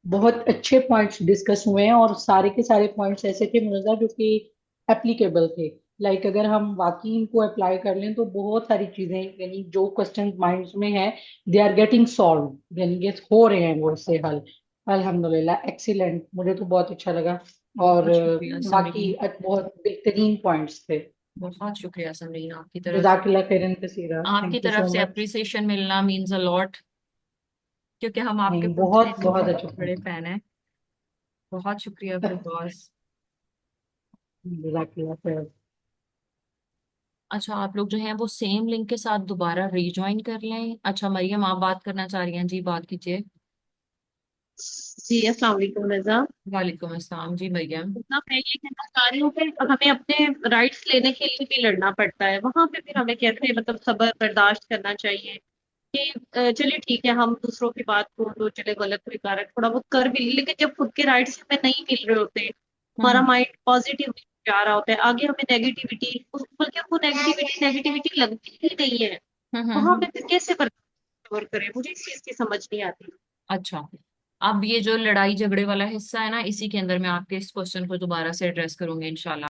बहुत अच्छे पॉइंट्स डिस्कस हुए हैं और सारे के सारे पॉइंट्स ऐसे थे मुनज़्ज़ा जो कि एप्लीकेबल थे। लाइक अगर हम वाकई इनको अप्लाई कर लें तो बहुत सारी चीजें यानी जो क्वेश्चन माइंड्स में है दे आर गेटिंग सॉल्व, यानी ये हो रहे हैं वो इससे हल। अल्हम्दुलिल्लाह, एक्सीलेंट, मुझे तो बहुत अच्छा लगा। और बहुत शुक्रिया वाकई समरीन। बहुत बेहतरीन पॉइंट्स थे। बहुत शुक्रिया समरीन, आपकी तरफ से। जज़ाकल्लाह खैरन कसीरा, आपकी थैंक यू तरफ सो से मच। अप्रिसिएशन मिलना मीन्स अ लॉट, क्योंकि हम आपके नहीं, खुद से बहुत बहुत बहुत अच्छा था। बड़े फैन हैं। बहुत शुक्रिया फिरदौस। जज़ाकल्लाह खैर। अच्छा, आप लोग जो हैं वो सेम लिंक के साथ दोबारा रीज्वाइन कर लें। अच्छा मरियम, आप बात करना चाह रही हैं? जी बात कीजिए। जी अस्सलाम वालेकुम रजा। वालेकुम अस्सलाम जी मरियम। ना मैं ये कहना चाह रही हूँ कि हमें अपने राइट्स लेने के लिए भी लड़ना पड़ता है, वहां पे फिर हमें कैसे मतलब सब्र बर्दाश्त करना चाहिए कि चलिए ठीक है हम दूसरों की बात को तो चले गलत भी कर थोड़ा बहुत कर भी ली, लेकिन जब खुद के राइट्स हमें नहीं मिल रहे होते, हमारा हम्म माइंड पॉजिटिव जा रहा होता है, आगे हमें नेगेटिविटी, बल्कि वो नेगेटिविटी नेगेटिविटी लगती ही नहीं है, हम्म वहां हम्म। पे फिर कैसे बर्दाश्त करें, मुझे इस चीज की समझ नहीं आती। अच्छा, अब ये जो लड़ाई झगड़े वाला हिस्सा है ना, इसी के अंदर मैं आपके इस क्वेश्चन को दोबारा से एड्रेस करूंगी इंशाल्लाह।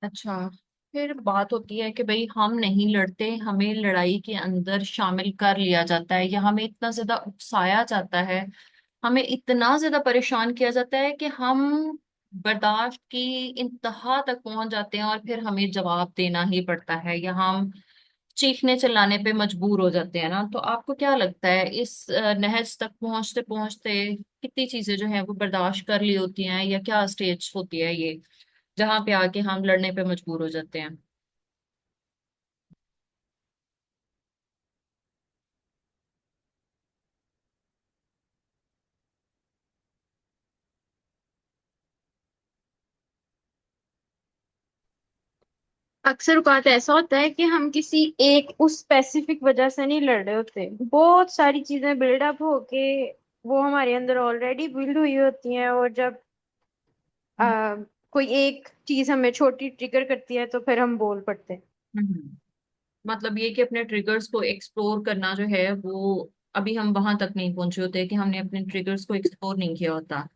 अच्छा, फिर बात होती है कि भाई हम नहीं लड़ते, हमें लड़ाई के अंदर शामिल कर लिया जाता है, या हमें इतना ज्यादा उकसाया जाता है, हमें इतना ज्यादा परेशान किया जाता है कि हम बर्दाश्त की इंतहा तक पहुंच जाते हैं, और फिर हमें जवाब देना ही पड़ता है, या हम चीखने चिल्लाने पे मजबूर हो जाते हैं ना। तो आपको क्या लगता है इस नहज तक पहुंचते पहुंचते कितनी चीजें जो है वो बर्दाश्त कर ली होती हैं, या क्या स्टेज होती है ये जहाँ पे आके हम लड़ने पे मजबूर हो जाते हैं? अक्सर औकात ऐसा होता है कि हम किसी एक उस स्पेसिफिक वजह से नहीं लड़ रहे होते, बहुत सारी चीजें बिल्डअप होके वो हमारे अंदर ऑलरेडी बिल्ड हुई होती हैं, और जब आ, कोई एक चीज हमें छोटी ट्रिगर करती है तो फिर हम बोल पड़ते हैं। हम्म। मतलब ये कि अपने ट्रिगर्स को एक्सप्लोर करना जो है वो अभी हम वहां तक नहीं पहुंचे होते कि हमने अपने ट्रिगर्स को एक्सप्लोर नहीं किया होता।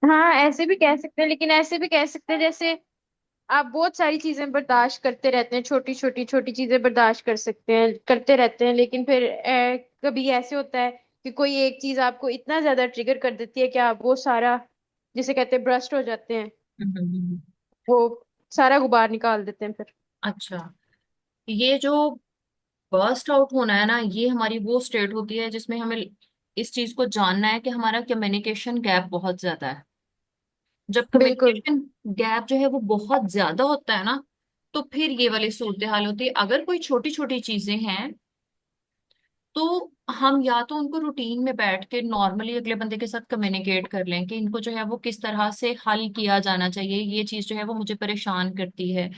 हाँ ऐसे भी कह सकते हैं, लेकिन ऐसे भी कह सकते हैं जैसे आप बहुत सारी चीजें बर्दाश्त करते रहते हैं, छोटी छोटी छोटी चीजें बर्दाश्त कर सकते हैं, करते रहते हैं, लेकिन फिर कभी ऐसे होता है कि कोई एक चीज आपको इतना ज्यादा ट्रिगर कर देती है कि आप वो सारा, जिसे कहते हैं ब्रस्ट हो जाते हैं, हम्म। वो सारा गुबार निकाल देते हैं फिर। अच्छा, ये जो बर्स्ट आउट होना है ना, ये हमारी वो स्टेट होती है जिसमें हमें इस चीज को जानना है कि हमारा कम्युनिकेशन गैप बहुत ज्यादा है। जब बिल्कुल। कम्युनिकेशन गैप जो है वो बहुत ज्यादा होता है ना, तो फिर ये वाली सूरत हाल होती है। अगर कोई छोटी छोटी चीजें हैं तो हम या तो उनको रूटीन में बैठ के नॉर्मली अगले बंदे के साथ कम्युनिकेट कर लें कि इनको जो है वो किस तरह से हल किया जाना चाहिए, ये चीज जो है वो मुझे परेशान करती है।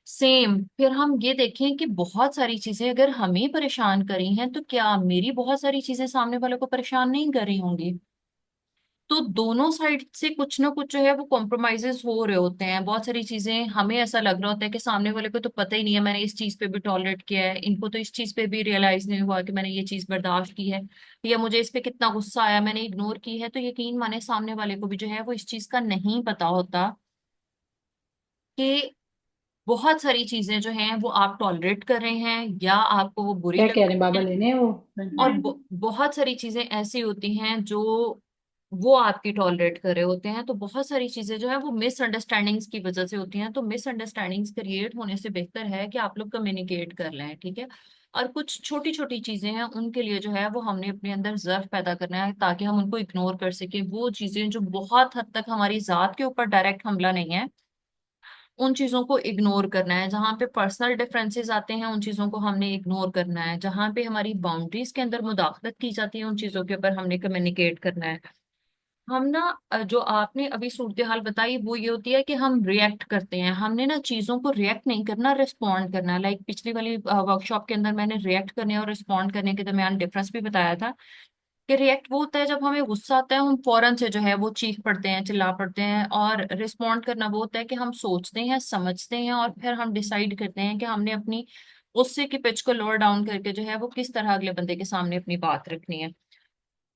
सेम फिर हम ये देखें कि बहुत सारी चीजें अगर हमें परेशान करी हैं तो क्या मेरी बहुत सारी चीजें सामने वाले को परेशान नहीं कर रही होंगी। तो दोनों साइड से कुछ ना कुछ जो है वो कॉम्प्रोमाइजेस हो रहे होते हैं। बहुत सारी चीजें हमें ऐसा लग रहा होता है कि सामने वाले को तो पता ही नहीं है, मैंने इस चीज पे भी टॉलरेट किया है, इनको तो इस चीज पे भी रियलाइज नहीं हुआ कि मैंने ये चीज बर्दाश्त की है, या मुझे इस पे कितना गुस्सा आया मैंने इग्नोर की है। तो यकीन माने सामने वाले को भी जो है वो इस चीज का नहीं पता होता कि बहुत सारी चीजें जो हैं वो आप टॉलरेट कर रहे हैं या आपको वो बुरी क्या लग कह रहे हैं रही बाबा है। लेने वो? और बहुत सारी चीजें ऐसी होती हैं जो वो आपकी टॉलरेट कर रहे होते हैं। तो बहुत सारी चीजें जो है वो मिसअंडरस्टैंडिंग्स की वजह से होती हैं। तो मिसअंडरस्टैंडिंग्स क्रिएट होने से बेहतर है कि आप लोग कम्युनिकेट कर लें, ठीक है। और कुछ छोटी छोटी चीजें हैं उनके लिए जो है वो हमने अपने अंदर जर्फ पैदा करना है ताकि हम उनको इग्नोर कर सकें। वो चीजें जो बहुत हद तक हमारी जात के ऊपर डायरेक्ट हमला नहीं है, उन चीजों को इग्नोर करना है। जहां पे पर्सनल डिफरेंसेस आते हैं उन चीजों को हमने इग्नोर करना है। जहां पे हमारी बाउंड्रीज के अंदर मुदाखलत की जाती है उन चीजों के ऊपर हमने कम्युनिकेट करना है। हम ना जो आपने अभी सूरत हाल बताई वो ये होती है कि हम रिएक्ट करते हैं। हमने ना चीजों को रिएक्ट नहीं करना, रिस्पॉन्ड करना है। लाइक पिछली वाली वर्कशॉप के अंदर मैंने रिएक्ट करने और रिस्पॉन्ड करने के दरमियान डिफरेंस भी बताया था कि रिएक्ट वो होता है जब हमें गुस्सा आता है हम फौरन से जो है वो चीख पड़ते हैं, चिल्ला पड़ते हैं। और रिस्पॉन्ड करना वो होता है कि हम सोचते हैं, समझते हैं, और फिर हम डिसाइड करते हैं कि हमने अपनी गुस्से की पिच को लोअर डाउन करके जो है वो किस तरह अगले बंदे के सामने अपनी बात रखनी है।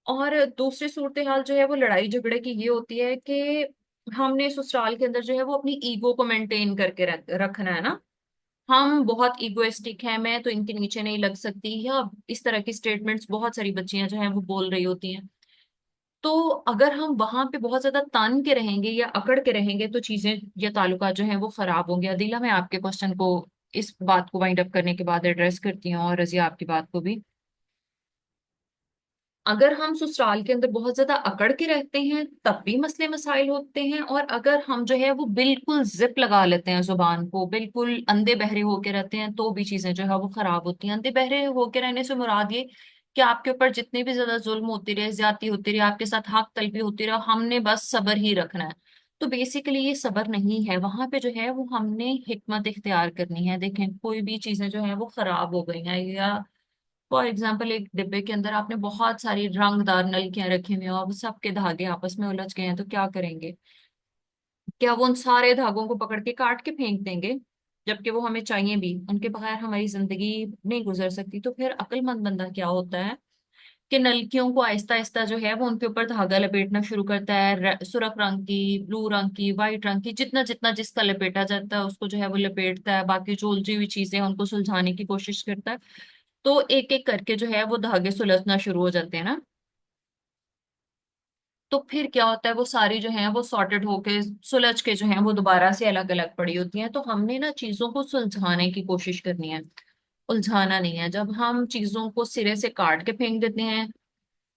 और दूसरी सूरत हाल जो है वो लड़ाई झगड़े की ये होती है कि हमने ससुराल के अंदर जो है वो अपनी ईगो को मेंटेन करके रखना है ना। हम बहुत इगोइस्टिक हैं, मैं तो इनके नीचे नहीं लग सकती, या इस तरह की स्टेटमेंट्स बहुत सारी बच्चियां जो हैं वो बोल रही होती हैं। तो अगर हम वहां पे बहुत ज्यादा तान के रहेंगे या अकड़ के रहेंगे तो चीजें या ताल्लुकात जो हैं वो खराब होंगे। अदीला, मैं आपके क्वेश्चन को इस बात को वाइंड अप करने के बाद एड्रेस करती हूँ, और रजिया आपकी बात को भी। अगर हम ससुराल के अंदर बहुत ज्यादा अकड़ के रहते हैं तब भी मसले मसाइल होते हैं, और अगर हम जो है वो बिल्कुल जिप लगा लेते हैं जुबान को, बिल्कुल अंधे बहरे होके रहते हैं, तो भी चीजें जो है वो खराब होती हैं। अंधे बहरे होके रहने से मुराद ये कि आपके ऊपर जितनी भी ज्यादा जुल्म होती रहे, ज्यादती होती रहे, आपके साथ हक तलफी होती रहे, हमने बस सब्र ही रखना है। तो बेसिकली ये सब्र नहीं है, वहां पे जो है वो हमने हिकमत इख्तियार करनी है। देखें, कोई भी चीजें जो है वो खराब हो गई हैं, या फॉर एग्जाम्पल एक डिब्बे के अंदर आपने बहुत सारी रंगदार नलकियां रखी हुई हैं और सबके धागे आपस में उलझ गए हैं, तो क्या करेंगे? क्या वो उन सारे धागों को पकड़ के काट के फेंक देंगे? जबकि वो हमें चाहिए भी, उनके बगैर हमारी जिंदगी नहीं गुजर सकती। तो फिर अक्लमंद बंदा क्या होता है कि नलकियों को आहिस्ता आहिस्ता जो है वो उनके ऊपर धागा लपेटना शुरू करता है, सुर्ख रंग की, ब्लू रंग की, व्हाइट रंग की, जितना जितना जिसका लपेटा जाता है उसको जो है वो लपेटता है, बाकी जो उलझी हुई चीजें हैं उनको सुलझाने की कोशिश करता है। तो एक एक करके जो है वो धागे सुलझना शुरू हो जाते हैं ना। तो फिर क्या होता है, वो सारी जो है वो सॉर्टेड होके सुलझ के जो है वो दोबारा से अलग अलग पड़ी होती हैं। तो हमने ना चीजों को सुलझाने की कोशिश करनी है, उलझाना नहीं है। जब हम चीजों को सिरे से काट के फेंक देते हैं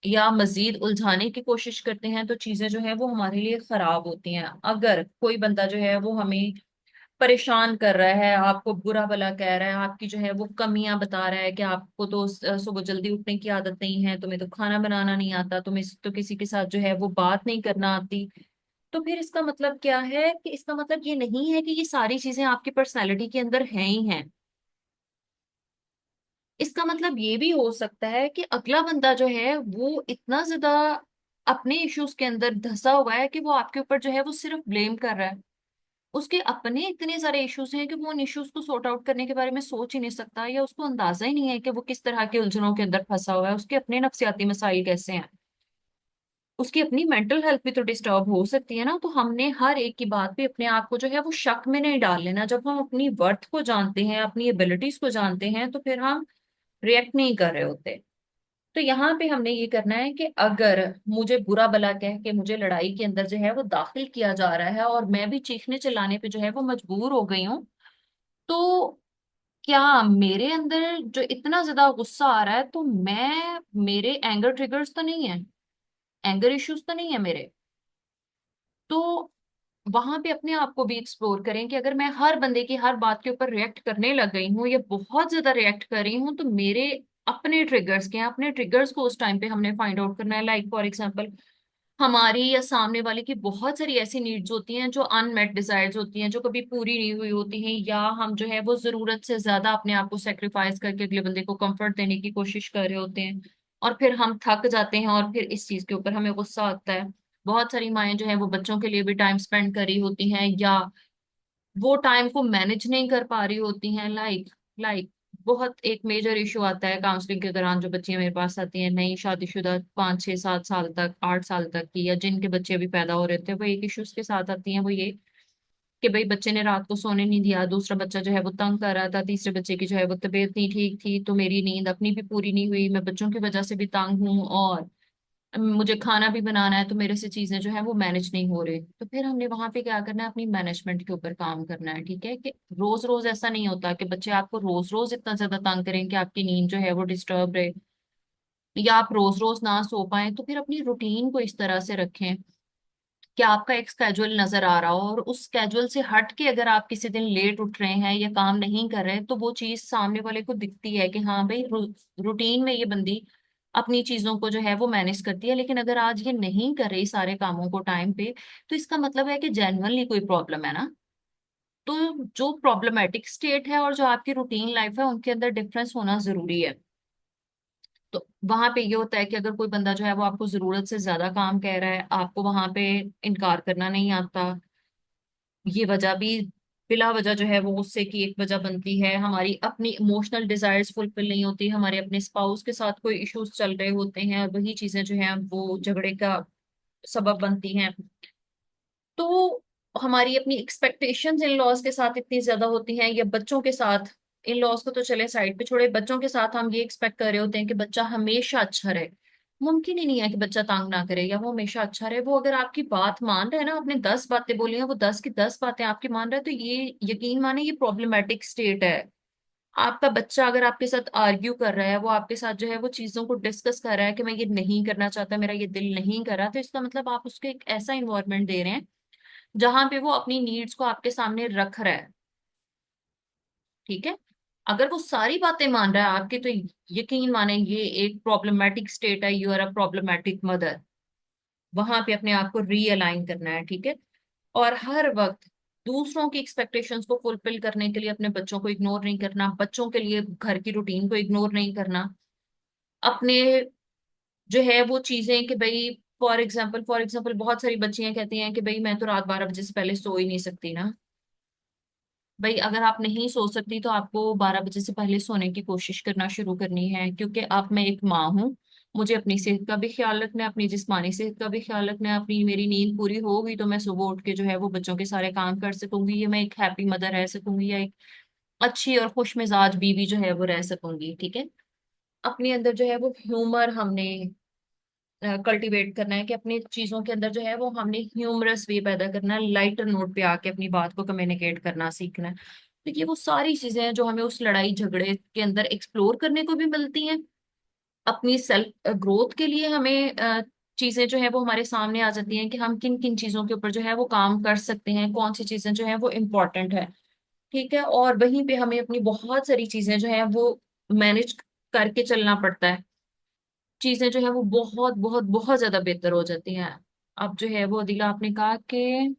या मजीद उलझाने की कोशिश करते हैं, तो चीजें जो है वो हमारे लिए खराब होती हैं। अगर कोई बंदा जो है वो हमें परेशान कर रहा है, आपको बुरा भला कह रहा है, आपकी जो है वो कमियां बता रहा है कि आपको तो सुबह जल्दी उठने की आदत नहीं है, तुम्हें तो खाना बनाना नहीं आता, तुम्हें तो किसी के साथ जो है वो बात नहीं करना आती, तो फिर इसका मतलब क्या है कि इसका मतलब ये नहीं है कि ये सारी चीजें आपकी पर्सनैलिटी के अंदर हैं ही हैं। इसका मतलब ये भी हो सकता है कि अगला बंदा जो है वो इतना ज्यादा अपने इश्यूज के अंदर धंसा हुआ है कि वो आपके ऊपर जो है वो सिर्फ ब्लेम कर रहा है। उसके अपने इतने सारे इश्यूज हैं कि वो उन इश्यूज को सॉर्ट आउट करने के बारे में सोच ही नहीं सकता, या उसको अंदाजा ही नहीं है कि वो किस तरह के उलझनों के अंदर फंसा हुआ है, उसके अपने नफ्सियाती मसाइल कैसे हैं, उसकी अपनी मेंटल हेल्थ भी तो डिस्टर्ब हो सकती है ना। तो हमने हर एक की बात पे अपने आप को जो है वो शक में नहीं डाल लेना। जब हम अपनी वर्थ को जानते हैं, अपनी एबिलिटीज को जानते हैं, तो फिर हम रिएक्ट नहीं कर रहे होते। तो यहाँ पे हमने ये करना है कि अगर मुझे बुरा भला कह के मुझे लड़ाई के अंदर जो है वो दाखिल किया जा रहा है और मैं भी चीखने चिल्लाने पे जो है वो मजबूर हो गई हूँ, तो क्या मेरे अंदर जो इतना ज्यादा गुस्सा आ रहा है, तो मैं, मेरे एंगर ट्रिगर्स तो नहीं है, एंगर इश्यूज तो नहीं है मेरे। तो वहां पे अपने आप को भी एक्सप्लोर करें कि अगर मैं हर बंदे की हर बात के ऊपर रिएक्ट करने लग गई हूँ या बहुत ज्यादा रिएक्ट कर रही हूँ, तो मेरे अपने ट्रिगर्स क्या हैं, अपने ट्रिगर्स को उस टाइम पे हमने फाइंड आउट करना है। लाइक फॉर एग्जांपल, हमारी या सामने वाले की बहुत सारी ऐसी नीड्स होती हैं जो अनमेट डिजायर्स होती हैं, जो कभी पूरी नहीं हुई होती हैं, या हम जो है वो जरूरत से ज्यादा अपने आप को सेक्रीफाइस करके अगले बंदे को कंफर्ट देने की कोशिश कर रहे होते हैं, और फिर हम थक जाते हैं और फिर इस चीज के ऊपर हमें गुस्सा आता है। बहुत सारी माएं जो है वो बच्चों के लिए भी टाइम स्पेंड कर रही होती हैं, या वो टाइम को मैनेज नहीं कर पा रही होती हैं। लाइक बहुत एक मेजर इशू आता है काउंसलिंग के दौरान, जो बच्चियां मेरे पास आती हैं नई शादीशुदा, 5 6 7 साल तक, 8 साल तक की, या जिनके बच्चे अभी पैदा हो रहे थे, वो एक इश्यूज के साथ आती हैं। वो ये कि भाई बच्चे ने रात को सोने नहीं दिया, दूसरा बच्चा जो है वो तंग कर रहा था, तीसरे बच्चे की जो है वो तबीयत नहीं ठीक थी, तो मेरी नींद अपनी भी पूरी नहीं हुई, मैं बच्चों की वजह से भी तंग हूँ, और मुझे खाना भी बनाना है, तो मेरे से चीजें जो है वो मैनेज नहीं हो रही। तो फिर हमने वहां पे क्या करना है, अपनी मैनेजमेंट के ऊपर काम करना है। ठीक है कि रोज रोज ऐसा नहीं होता कि बच्चे आपको रोज रोज इतना ज्यादा तंग करें कि आपकी नींद जो है वो डिस्टर्ब रहे, या आप रोज रोज ना सो पाए। तो फिर अपनी रूटीन को इस तरह से रखें कि आपका एक स्केड्यूल नजर आ रहा हो, और उस स्केड्यूल से हट के अगर आप किसी दिन लेट उठ रहे हैं या काम नहीं कर रहे हैं, तो वो चीज सामने वाले को दिखती है कि हाँ भाई, रूटीन में ये बंदी अपनी चीजों को जो है वो मैनेज करती है। लेकिन अगर आज ये नहीं कर रही सारे कामों को टाइम पे, तो इसका मतलब है कि जेन्युइनली कोई प्रॉब्लम है ना। तो जो प्रॉब्लमेटिक स्टेट है और जो आपकी रूटीन लाइफ है, उनके अंदर डिफरेंस होना जरूरी है। तो वहां पे ये होता है कि अगर कोई बंदा जो है वो आपको जरूरत से ज्यादा काम कह रहा है, आपको वहां पे इनकार करना नहीं आता, ये वजह भी बिला वजह जो है वो गुस्से की एक वजह बनती है, हमारी अपनी इमोशनल डिजायर्स फुलफिल नहीं होती, हमारे अपने स्पाउस के साथ कोई इश्यूज चल रहे होते हैं, और वही चीजें जो हैं वो झगड़े का सबब बनती हैं। तो हमारी अपनी एक्सपेक्टेशंस इन लॉज के साथ इतनी ज्यादा होती हैं, या बच्चों के साथ, इन लॉज को तो चले साइड पे छोड़े, बच्चों के साथ हम ये एक्सपेक्ट कर रहे होते हैं कि बच्चा हमेशा अच्छा रहे। मुमकिन ही नहीं है कि बच्चा तंग ना करे या वो हमेशा अच्छा रहे। वो अगर आपकी बात मान रहे हैं ना, आपने 10 बातें बोली हैं, वो 10 की 10 बातें आपकी मान रहे हैं, तो ये यकीन माने ये प्रॉब्लमेटिक स्टेट है। आपका बच्चा अगर आपके साथ आर्ग्यू कर रहा है, वो आपके साथ जो है वो चीजों को डिस्कस कर रहा है कि मैं ये नहीं करना चाहता, मेरा ये दिल नहीं कर रहा, तो इसका मतलब आप उसको एक ऐसा इन्वायरमेंट दे रहे हैं जहां पे वो अपनी नीड्स को आपके सामने रख रहा है। ठीक है। अगर वो सारी बातें मान रहा है आपकी, तो यकीन माने ये एक प्रॉब्लमेटिक स्टेट है, you are a problematic mother. वहां पे अपने आप को रीअलाइन करना है। ठीक है। और हर वक्त दूसरों की एक्सपेक्टेशंस को फुलफिल करने के लिए अपने बच्चों को इग्नोर नहीं करना, बच्चों के लिए घर की रूटीन को इग्नोर नहीं करना। अपने जो है वो चीजें कि भाई, फॉर एग्जाम्पल बहुत सारी बच्चियां कहती हैं कि भाई मैं तो रात 12 बजे से पहले सो ही नहीं सकती ना। भाई अगर आप नहीं सो सकती तो आपको 12 बजे से पहले सोने की कोशिश करना शुरू करनी है, क्योंकि अब मैं एक माँ हूँ। मुझे अपनी सेहत का भी ख्याल रखना है, अपनी जिस्मानी सेहत का भी ख्याल रखना है। अपनी मेरी नींद पूरी होगी तो मैं सुबह उठ के जो है वो बच्चों के सारे काम कर सकूंगी, या मैं एक हैप्पी मदर रह सकूंगी, या एक अच्छी और खुश मिजाज बीवी जो है वो रह सकूंगी। ठीक है। अपने अंदर जो है वो ह्यूमर हमने कल्टीवेट करना है, कि अपनी चीजों के अंदर जो है वो हमने ह्यूमरस वे पैदा करना है, लाइटर नोट पे आके अपनी बात को कम्युनिकेट करना सीखना है। तो ये वो सारी चीजें हैं जो हमें उस लड़ाई झगड़े के अंदर एक्सप्लोर करने को भी मिलती हैं। अपनी सेल्फ ग्रोथ के लिए हमें चीजें जो है वो हमारे सामने आ जाती हैं कि हम किन किन चीजों के ऊपर जो है वो काम कर सकते हैं, कौन सी चीजें जो है वो इम्पोर्टेंट है। ठीक है। और वहीं पे हमें अपनी बहुत सारी चीजें जो है वो मैनेज करके चलना पड़ता है। चीजें जो है वो बहुत बहुत बहुत ज्यादा बेहतर हो जाती हैं। अब जो है वो दिला आपने कहा कि,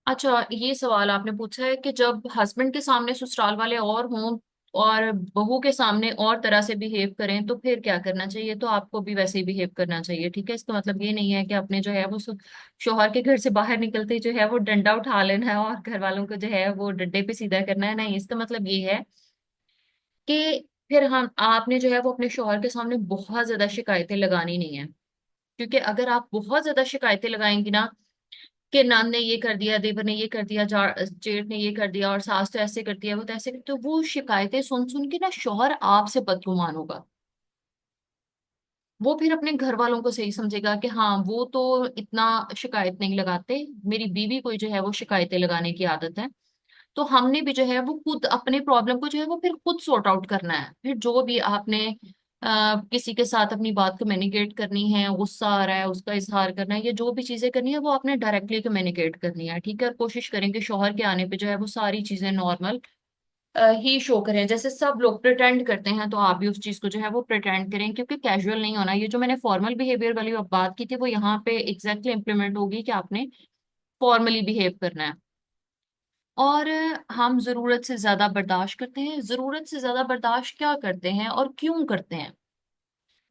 अच्छा ये सवाल आपने पूछा है कि जब हस्बैंड के सामने ससुराल वाले और हों और बहू के सामने और तरह से बिहेव करें तो फिर क्या करना चाहिए। तो आपको भी वैसे ही बिहेव करना चाहिए। ठीक है। इसका मतलब ये नहीं है कि आपने जो है वो शौहर के घर से बाहर निकलते ही जो है वो डंडा उठा लेना है और घर वालों को जो है वो डंडे पे सीधा करना है। नहीं, इसका मतलब ये है कि फिर हम आपने जो है वो अपने शौहर के सामने बहुत ज्यादा शिकायतें लगानी नहीं है। क्योंकि अगर आप बहुत ज्यादा शिकायतें लगाएंगी ना, कि नंद ने ये कर दिया, देवर ने ये कर दिया, जेठ ने ये कर दिया, और सास तो ऐसे करती है, वो तो ऐसे करती है, तो वो शिकायतें सुन सुन के ना शौहर आपसे बदगुमान होगा। वो फिर अपने घर वालों को सही समझेगा कि हाँ वो तो इतना शिकायत नहीं लगाते, मेरी बीवी को जो है वो शिकायतें लगाने की आदत है। तो हमने भी जो है वो खुद अपने प्रॉब्लम को जो है वो फिर खुद सॉर्ट आउट करना है। फिर जो भी आपने किसी के साथ अपनी बात कम्युनिकेट करनी है, गुस्सा आ रहा है उसका इजहार करना है, या जो भी चीजें करनी है वो आपने डायरेक्टली कम्युनिकेट करनी है। ठीक है। और कोशिश करें कि शौहर के आने पे जो है वो सारी चीजें नॉर्मल ही शो करें। जैसे सब लोग प्रिटेंड करते हैं तो आप भी उस चीज को जो है वो प्रिटेंड करें, क्योंकि कैजुअल नहीं होना। ये जो मैंने फॉर्मल बिहेवियर वाली बात की थी वो यहाँ पे एग्जैक्टली इंप्लीमेंट होगी कि आपने फॉर्मली बिहेव करना है। और हम जरूरत से ज्यादा बर्दाश्त करते हैं। जरूरत से ज्यादा बर्दाश्त क्या करते हैं और क्यों करते हैं।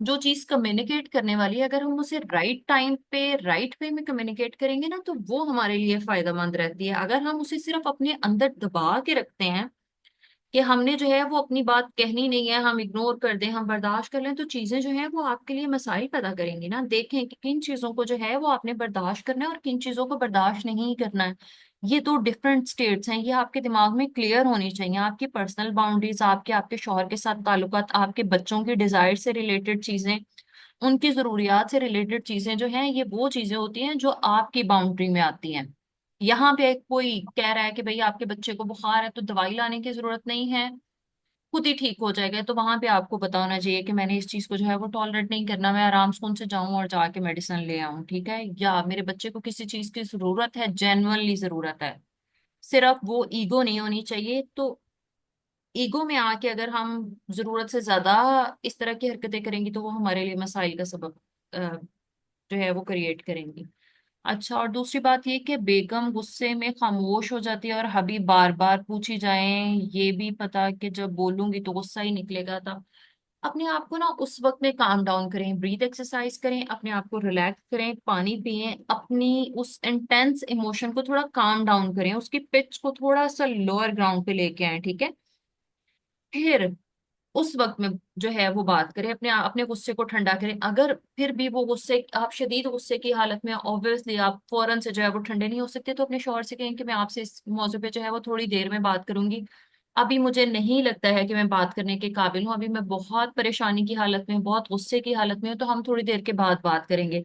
जो चीज कम्युनिकेट करने वाली है, अगर हम उसे राइट टाइम पे राइट वे में कम्युनिकेट करेंगे ना, तो वो हमारे लिए फायदेमंद रहती है। अगर हम उसे सिर्फ अपने अंदर दबा के रखते हैं कि हमने जो है वो अपनी बात कहनी नहीं है, हम इग्नोर कर दें, हम बर्दाश्त कर लें, तो चीजें जो है वो आपके लिए मसाइल पैदा करेंगी ना। देखें कि किन चीजों को जो है वो आपने बर्दाश्त करना है और किन चीजों को बर्दाश्त नहीं करना है। ये दो डिफरेंट स्टेट्स हैं, ये आपके दिमाग में क्लियर होनी चाहिए। आपकी पर्सनल बाउंड्रीज, आपके आपके शौहर के साथ ताल्लुकात, आपके बच्चों की डिजायर से रिलेटेड चीजें, उनकी जरूरियात से रिलेटेड चीजें जो हैं, ये वो चीजें होती हैं जो आपकी बाउंड्री में आती हैं। यहाँ पे कोई कह रहा है कि भाई आपके बच्चे को बुखार है तो दवाई लाने की जरूरत नहीं है, खुद ही ठीक हो जाएगा, तो वहां पे आपको पता होना चाहिए कि मैंने इस चीज को जो है वो टॉलरेट नहीं करना, मैं आराम सुकून से जाऊं और जाके मेडिसिन ले आऊं। ठीक है। या मेरे बच्चे को किसी चीज की जरूरत है, जेन्युइनली जरूरत है, सिर्फ वो ईगो नहीं होनी चाहिए। तो ईगो में आके अगर हम जरूरत से ज्यादा इस तरह की हरकतें करेंगी तो वो हमारे लिए मसाइल का सबब जो है वो क्रिएट करेंगी। अच्छा, और दूसरी बात ये कि बेगम गुस्से में खामोश हो जाती है और हबी बार बार पूछी जाए, ये भी पता कि जब बोलूंगी तो गुस्सा ही निकलेगा। तब अपने आप को ना उस वक्त में काम डाउन करें, ब्रीथ एक्सरसाइज करें, अपने आप को रिलैक्स करें, पानी पिएं, अपनी उस इंटेंस इमोशन को थोड़ा काम डाउन करें, उसकी पिच को थोड़ा सा लोअर ग्राउंड पे लेके आए। ठीक है। फिर उस वक्त में जो है वो बात करें, अपने गुस्से को ठंडा करें। अगर फिर भी वो गुस्से, आप शदीद गुस्से की हालत में, ऑब्वियसली आप फौरन से जो है वो ठंडे नहीं हो सकते, तो अपने शौहर से कहें कि मैं आपसे इस मौजू पे जो है वो थोड़ी देर में बात करूंगी। अभी मुझे नहीं लगता है कि मैं बात करने के काबिल हूँ, अभी मैं बहुत परेशानी की हालत में हूँ, बहुत गुस्से की हालत में हूँ, तो हम थोड़ी देर के बाद बात करेंगे।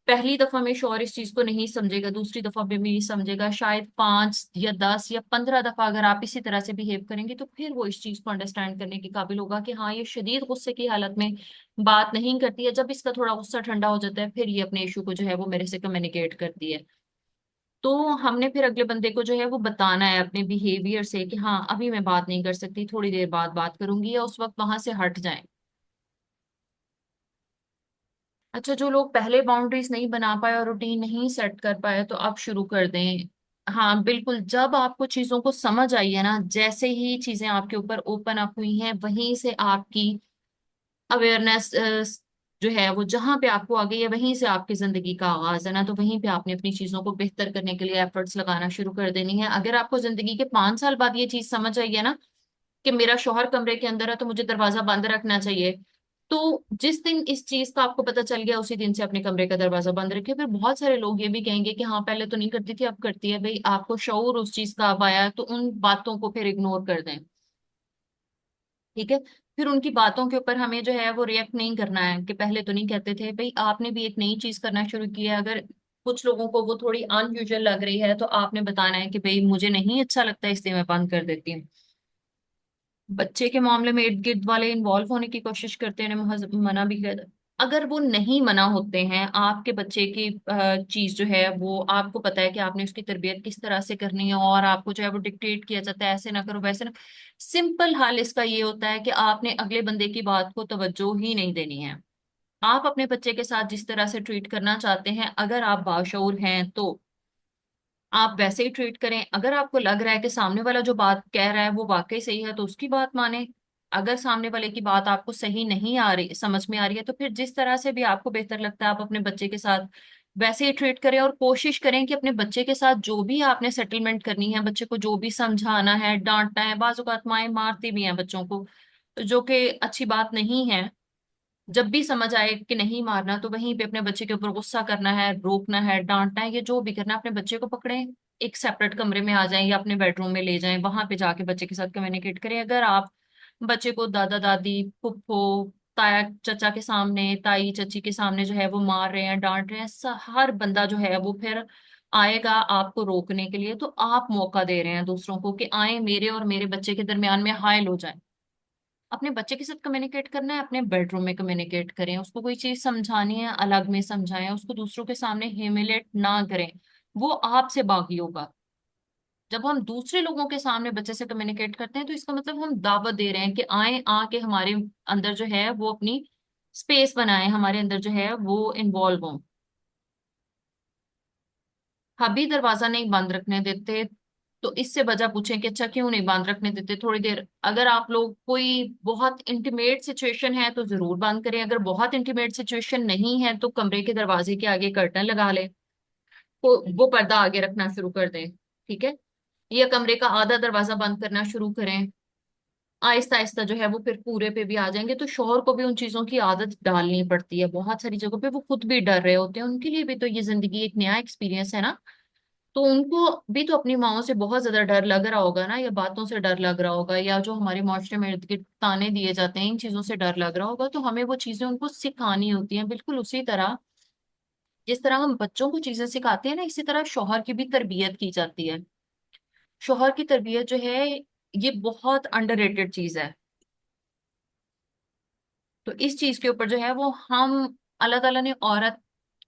पहली दफा में शौहर इस चीज को नहीं समझेगा, दूसरी दफा में भी नहीं समझेगा, शायद 5 या 10 या 15 दफा अगर आप इसी तरह से बिहेव करेंगे तो फिर वो इस चीज को अंडरस्टैंड करने के काबिल होगा कि हाँ ये शदीद गुस्से की हालत में बात नहीं करती है, जब इसका थोड़ा गुस्सा ठंडा हो जाता है फिर ये अपने इशू को जो है वो मेरे से कम्युनिकेट करती है। तो हमने फिर अगले बंदे को जो है वो बताना है अपने बिहेवियर से कि हाँ अभी मैं बात नहीं कर सकती, थोड़ी देर बाद बात करूंगी, या उस वक्त वहां से हट जाएं। अच्छा, जो लोग पहले बाउंड्रीज नहीं बना पाए और रूटीन नहीं सेट कर पाए तो अब शुरू कर दें। हाँ बिल्कुल, जब आपको चीजों को समझ आई है ना, जैसे ही चीजें आपके ऊपर ओपन अप हुई हैं वहीं से आपकी अवेयरनेस जो है वो जहां पे आपको आ गई है वहीं से आपकी जिंदगी का आगाज है ना, तो वहीं पे आपने अपनी चीजों को बेहतर करने के लिए एफर्ट्स लगाना शुरू कर देनी है। अगर आपको जिंदगी के 5 साल बाद ये चीज समझ आई है ना कि मेरा शौहर कमरे के अंदर है तो मुझे दरवाजा बंद रखना चाहिए, तो जिस दिन इस चीज का आपको पता चल गया उसी दिन से अपने कमरे का दरवाजा बंद रखिए। फिर बहुत सारे लोग ये भी कहेंगे कि हाँ पहले तो नहीं करती थी अब करती है, भाई आपको शऊर उस चीज का अब आया है, तो उन बातों को फिर इग्नोर कर दें। ठीक है, फिर उनकी बातों के ऊपर हमें जो है वो रिएक्ट नहीं करना है कि पहले तो नहीं कहते थे। भाई आपने भी एक नई चीज करना शुरू किया है, अगर कुछ लोगों को वो थोड़ी अनयूजुअल लग रही है तो आपने बताना है कि भाई मुझे नहीं अच्छा लगता इसलिए मैं बंद कर देती हूँ। बच्चे के मामले में इर्द गिर्द वाले इन्वॉल्व होने की कोशिश करते हैं, मना भी कर, अगर वो नहीं मना होते हैं, आपके बच्चे की चीज जो है वो आपको पता है कि आपने उसकी तरबियत किस तरह से करनी है और आपको जो है वो डिक्टेट किया जाता है ऐसे ना करो वैसे ना, सिंपल हाल इसका ये होता है कि आपने अगले बंदे की बात को तवज्जो ही नहीं देनी है। आप अपने बच्चे के साथ जिस तरह से ट्रीट करना चाहते हैं, अगर आप बाशऊर हैं तो आप वैसे ही ट्रीट करें। अगर आपको लग रहा है कि सामने वाला जो बात कह रहा है वो वाकई सही है तो उसकी बात माने। अगर सामने वाले की बात आपको सही नहीं आ रही, समझ में आ रही है, तो फिर जिस तरह से भी आपको बेहतर लगता है आप अपने बच्चे के साथ वैसे ही ट्रीट करें, और कोशिश करें कि अपने बच्चे के साथ जो भी आपने सेटलमेंट करनी है, बच्चे को जो भी समझाना है डांटना है, बाज़ औक़ात माएं मारती भी हैं बच्चों को, जो कि अच्छी बात नहीं है। जब भी समझ आए कि नहीं मारना तो वहीं पे अपने बच्चे के ऊपर गुस्सा करना है, रोकना है, डांटना है, ये जो भी करना है, अपने बच्चे को पकड़ें, एक सेपरेट कमरे में आ जाएं या अपने बेडरूम में ले जाएं, वहां पे जाके बच्चे के साथ कम्युनिकेट करें। अगर आप बच्चे को दादा दादी फुफ्फो ताया चचा के सामने, ताई चाची के सामने जो है वो मार रहे हैं डांट रहे हैं, हर बंदा जो है वो फिर आएगा आपको रोकने के लिए। तो आप मौका दे रहे हैं दूसरों को कि आए मेरे और मेरे बच्चे के दरमियान में हायल हो जाए। अपने बच्चे के साथ कम्युनिकेट करना है, अपने बेडरूम में कम्युनिकेट करें, उसको कोई चीज समझानी है अलग में समझाएं, उसको दूसरों के सामने ह्यूमिलेट ना करें, वो आपसे बागी होगा। जब हम दूसरे लोगों के सामने बच्चे से कम्युनिकेट करते हैं तो इसका मतलब हम दावत दे रहे हैं कि आए आके हमारे अंदर जो है वो अपनी स्पेस बनाए, हमारे अंदर जो है वो इन्वॉल्व हो। अभी दरवाजा नहीं बंद रखने देते तो इससे वजह पूछें कि अच्छा क्यों नहीं बंद रखने देते थोड़ी देर। अगर आप लोग कोई बहुत इंटीमेट सिचुएशन है तो जरूर बंद करें, अगर बहुत इंटीमेट सिचुएशन नहीं है तो कमरे के दरवाजे के आगे कर्टन लगा लें, वो पर्दा आगे रखना शुरू कर दें। ठीक है, या कमरे का आधा दरवाजा बंद करना शुरू करें। आहिस्ता आहिस्ता जो है वो फिर पूरे पे भी आ जाएंगे। तो शोहर को भी उन चीजों की आदत डालनी पड़ती है, बहुत सारी जगहों पे वो खुद भी डर रहे होते हैं, उनके लिए भी तो ये जिंदगी एक नया एक्सपीरियंस है ना। तो उनको भी तो अपनी माओ से बहुत ज्यादा डर लग रहा होगा ना, या बातों से डर लग रहा होगा, या जो हमारे माशरे में इर्द गिर्द ताने दिए जाते हैं इन चीजों से डर लग रहा होगा। तो हमें वो चीजें उनको सिखानी होती हैं, बिल्कुल उसी तरह जिस तरह हम बच्चों को चीजें सिखाते हैं ना, इसी तरह शौहर की भी तरबियत की जाती है। शौहर की तरबियत जो है ये बहुत अंडररेटेड चीज है। तो इस चीज के ऊपर जो है वो हम, अल्लाह ताला ने औरत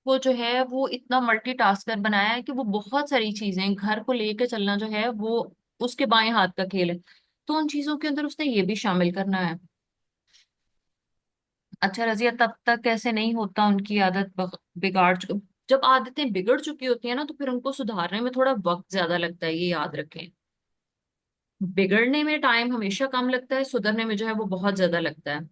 को जो है वो इतना मल्टीटास्कर बनाया है कि वो बहुत सारी चीजें घर को लेके चलना जो है वो उसके बाएं हाथ का खेल है। तो उन चीजों के अंदर उसने ये भी शामिल करना है। अच्छा रजिया, तब तक ऐसे नहीं होता उनकी आदत जब आदतें बिगड़ चुकी होती है ना तो फिर उनको सुधारने में थोड़ा वक्त ज्यादा लगता है, ये याद रखें। बिगड़ने में टाइम हमेशा कम लगता है, सुधरने में जो है वो बहुत ज्यादा लगता है।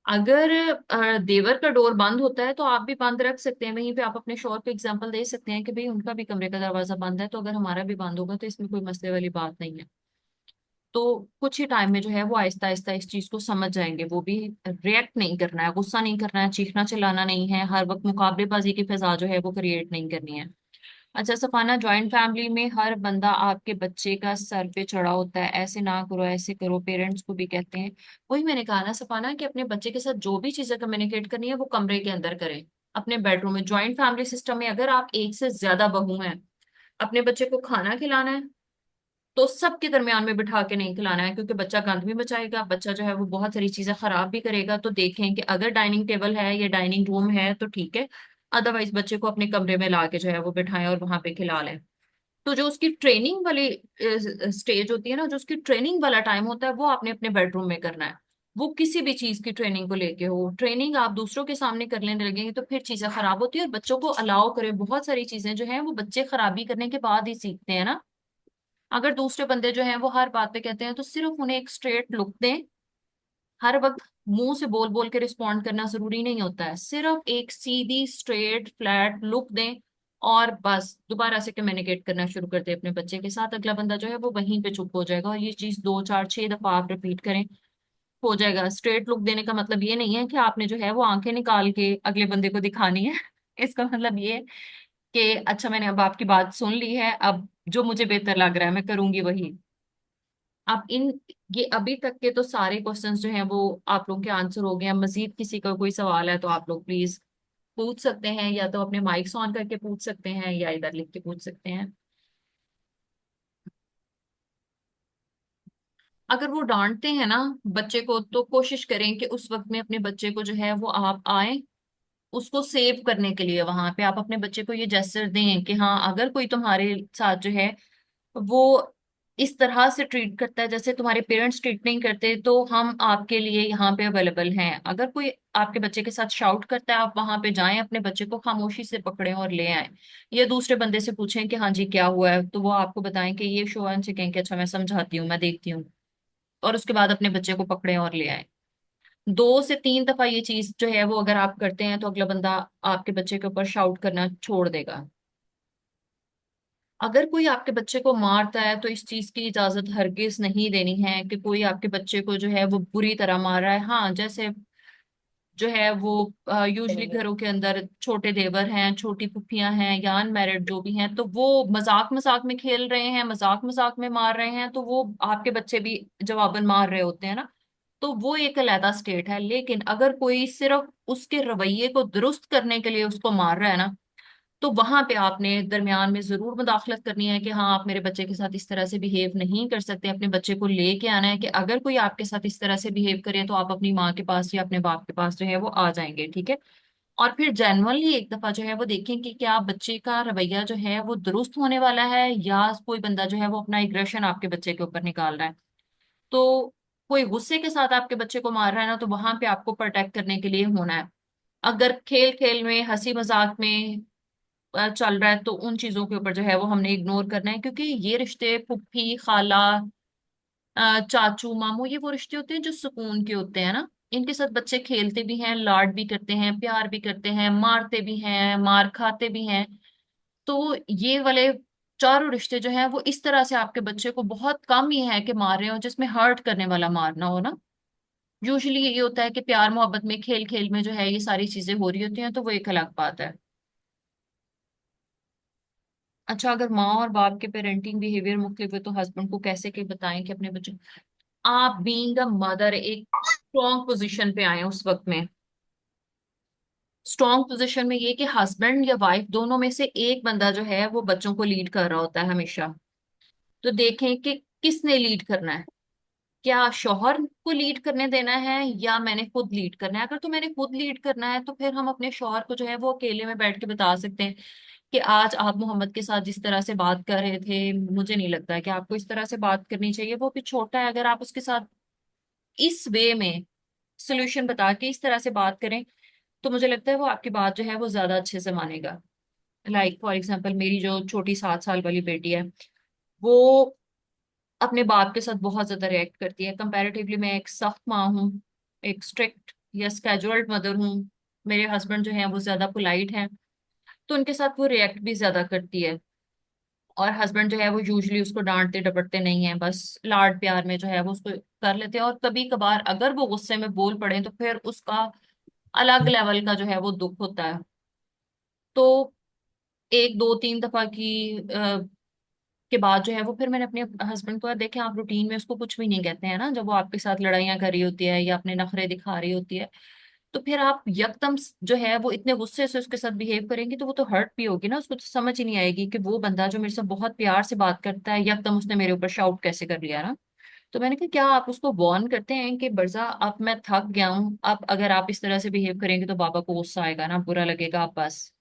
अगर देवर का डोर बंद होता है तो आप भी बंद रख सकते हैं, वहीं पे आप अपने शौहर को एग्जांपल दे सकते हैं कि भाई उनका भी कमरे का दरवाजा बंद है तो अगर हमारा भी बंद होगा तो इसमें कोई मसले वाली बात नहीं है। तो कुछ ही टाइम में जो है वो आहिस्ता आहिस्ता इस चीज को समझ जाएंगे, वो भी रिएक्ट नहीं करना है, गुस्सा नहीं करना है, चीखना चिल्लाना नहीं है, हर वक्त मुकाबलेबाजी की फिजा जो है वो क्रिएट नहीं करनी है। अच्छा सफाना, जॉइंट फैमिली में हर बंदा आपके बच्चे का सर पे चढ़ा होता है, ऐसे ना करो ऐसे करो, पेरेंट्स को भी कहते हैं। वही मैंने कहा ना सफाना, कि अपने बच्चे के साथ जो भी चीजें कम्युनिकेट करनी है वो कमरे के अंदर करें, अपने बेडरूम में। जॉइंट फैमिली सिस्टम में अगर आप एक से ज्यादा बहू हैं, अपने बच्चे को खाना खिलाना है तो सबके दरमियान में बिठा के नहीं खिलाना है, क्योंकि बच्चा गंद भी मचाएगा, बच्चा जो है वो बहुत सारी चीजें खराब भी करेगा। तो देखें कि अगर डाइनिंग टेबल है या डाइनिंग रूम है तो ठीक है, अदरवाइज बच्चे को अपने कमरे में ला के जो है वो बिठाएं और वहां पे खिला लें। तो जो उसकी ट्रेनिंग वाली स्टेज होती है ना, जो उसकी ट्रेनिंग वाला टाइम होता है, वो आपने अपने बेडरूम में करना है। वो किसी भी चीज की ट्रेनिंग को लेके हो, ट्रेनिंग आप दूसरों के सामने कर लेने लगेंगे तो फिर चीजें खराब होती है। और बच्चों को अलाउ करें, बहुत सारी चीजें जो है वो बच्चे खराबी करने के बाद ही सीखते हैं ना। अगर दूसरे बंदे जो हैं वो हर बात पे कहते हैं तो सिर्फ उन्हें एक स्ट्रेट लुक दें। हर वक्त मुंह से बोल बोल के रिस्पॉन्ड करना जरूरी नहीं होता है, सिर्फ एक सीधी स्ट्रेट फ्लैट लुक दें और बस दोबारा से कम्युनिकेट करना शुरू कर दे अपने बच्चे के साथ। अगला बंदा जो है वो वहीं पे चुप हो जाएगा, और ये चीज 2 4 6 दफा आप रिपीट करें, हो जाएगा। स्ट्रेट लुक देने का मतलब ये नहीं है कि आपने जो है वो आंखें निकाल के अगले बंदे को दिखानी है। इसका मतलब ये है कि अच्छा मैंने अब आपकी बात सुन ली है, अब जो मुझे बेहतर लग रहा है मैं करूंगी वही। अब इन ये अभी तक के तो सारे क्वेश्चंस जो हैं वो आप लोग के आंसर हो गए हैं। मजीद किसी का कोई सवाल है तो आप लोग प्लीज पूछ सकते हैं, या तो अपने माइक्स ऑन करके पूछ सकते हैं या इधर लिख के पूछ सकते हैं। अगर वो डांटते हैं ना बच्चे को, तो कोशिश करें कि उस वक्त में अपने बच्चे को जो है वो आप आए उसको सेव करने के लिए, वहां पे आप अपने बच्चे को ये जेस्चर दें कि हाँ अगर कोई तुम्हारे साथ जो है वो इस तरह से ट्रीट करता है जैसे तुम्हारे पेरेंट्स ट्रीट नहीं करते, तो हम आपके लिए यहाँ पे अवेलेबल हैं। अगर कोई आपके बच्चे के साथ शाउट करता है, आप वहां पे जाएं, अपने बच्चे को खामोशी से पकड़ें और ले आएं। या दूसरे बंदे से पूछें कि हाँ जी क्या हुआ है, तो वो आपको बताएं कि ये शो है, उनसे कहें कि अच्छा मैं समझाती हूँ मैं देखती हूँ, और उसके बाद अपने बच्चे को पकड़ें और ले आएं। 2 से 3 दफा ये चीज जो है वो अगर आप करते हैं तो अगला बंदा आपके बच्चे के ऊपर शाउट करना छोड़ देगा। अगर कोई आपके बच्चे को मारता है तो इस चीज की इजाजत हरगिज नहीं देनी है कि कोई आपके बच्चे को जो है वो बुरी तरह मार रहा है। हाँ जैसे जो है वो यूजली घरों के अंदर छोटे देवर हैं, छोटी फुफ्फियां हैं या अनमैरिड जो भी हैं, तो वो मजाक मजाक में खेल रहे हैं, मजाक मजाक में मार रहे हैं, तो वो आपके बच्चे भी जवाबन मार रहे होते हैं ना। तो वो एक अलहदा स्टेट है। लेकिन अगर कोई सिर्फ उसके रवैये को दुरुस्त करने के लिए उसको मार रहा है ना, तो वहां पे आपने दरमियान में जरूर मुदाखलत करनी है कि हाँ आप मेरे बच्चे के साथ इस तरह से बिहेव नहीं कर सकते। अपने बच्चे को लेके आना है कि अगर कोई आपके साथ इस तरह से बिहेव करे तो आप अपनी माँ के पास या अपने बाप के पास जो है वो आ जाएंगे, ठीक है। और फिर जेनुअनली एक दफा जो है वो देखें कि क्या बच्चे का रवैया जो है वो दुरुस्त होने वाला है, या कोई बंदा जो है वो अपना एग्रेशन आपके बच्चे के ऊपर निकाल रहा है। तो कोई गुस्से के साथ आपके बच्चे को मार रहा है ना, तो वहां पे आपको प्रोटेक्ट करने के लिए होना है। अगर खेल खेल में हंसी मजाक में चल रहा है तो उन चीजों के ऊपर जो है वो हमने इग्नोर करना है, क्योंकि ये रिश्ते फुप्पी खाला चाचू मामू ये वो रिश्ते होते हैं जो सुकून के होते हैं ना। इनके साथ बच्चे खेलते भी हैं, लाड भी करते हैं, प्यार भी करते हैं, मारते भी हैं, मार खाते भी हैं। तो ये वाले चारों रिश्ते जो हैं वो इस तरह से आपके बच्चे को बहुत कम ही है कि मार रहे हो जिसमें हर्ट करने वाला मारना हो ना। यूजुअली ये होता है कि प्यार मोहब्बत में खेल खेल में जो है ये सारी चीजें हो रही होती हैं, तो वो एक अलग बात है। अच्छा अगर माँ और बाप के पेरेंटिंग बिहेवियर मुख्तलिफ है तो हस्बैंड को कैसे के बताएं कि अपने बच्चे, आप बीइंग अ मदर एक स्ट्रॉन्ग पोजीशन पे आए उस वक्त में। स्ट्रॉन्ग पोजीशन में ये कि हस्बैंड या वाइफ दोनों में से एक बंदा जो है वो बच्चों को लीड कर रहा होता है हमेशा। तो देखें कि किसने लीड करना है, क्या शौहर को लीड करने देना है या मैंने खुद लीड करना है। अगर तो मैंने खुद लीड करना है तो फिर हम अपने शौहर को जो है वो अकेले में बैठ के बता सकते हैं कि आज आप मोहम्मद के साथ जिस तरह से बात कर रहे थे मुझे नहीं लगता है कि आपको इस तरह से बात करनी चाहिए, वो भी छोटा है। अगर आप उसके साथ इस वे में सोल्यूशन बता के इस तरह से बात करें तो मुझे लगता है वो आपकी बात जो है वो ज्यादा अच्छे से मानेगा। लाइक फॉर एग्जाम्पल मेरी जो छोटी 7 साल वाली बेटी है, वो अपने बाप के साथ बहुत ज्यादा रिएक्ट करती है। कंपैरेटिवली मैं एक सख्त माँ हूँ, एक स्ट्रिक्ट या स्केड्यूल्ड मदर हूँ। मेरे हस्बैंड जो है वो ज्यादा पोलाइट हैं, तो उनके साथ वो रिएक्ट भी ज्यादा करती है। और हस्बैंड जो है वो यूजली उसको डांटते डपटते नहीं है, बस लाड प्यार में जो है वो उसको कर लेते हैं। और कभी कभार अगर वो गुस्से में बोल पड़े तो फिर उसका अलग लेवल का जो है वो दुख होता है। तो एक दो तीन दफा के बाद जो है वो फिर मैंने अपने हस्बैंड को, देखें आप रूटीन में उसको कुछ भी नहीं कहते हैं ना, जब वो आपके साथ लड़ाइयाँ कर रही होती है या अपने नखरे दिखा रही होती है, तो फिर आप यकदम जो है वो इतने गुस्से से उसके साथ बिहेव करेंगे तो वो तो हर्ट भी होगी ना, उसको तो समझ ही नहीं आएगी कि वो बंदा जो मेरे से बहुत प्यार से बात करता है यकदम उसने मेरे ऊपर शाउट कैसे कर लिया ना। तो मैंने कहा क्या आप उसको वार्न करते हैं कि बरजा अब मैं थक गया हूँ, अब अगर आप इस तरह से बिहेव करेंगे तो बाबा को गुस्सा आएगा ना, बुरा लगेगा, आप बस,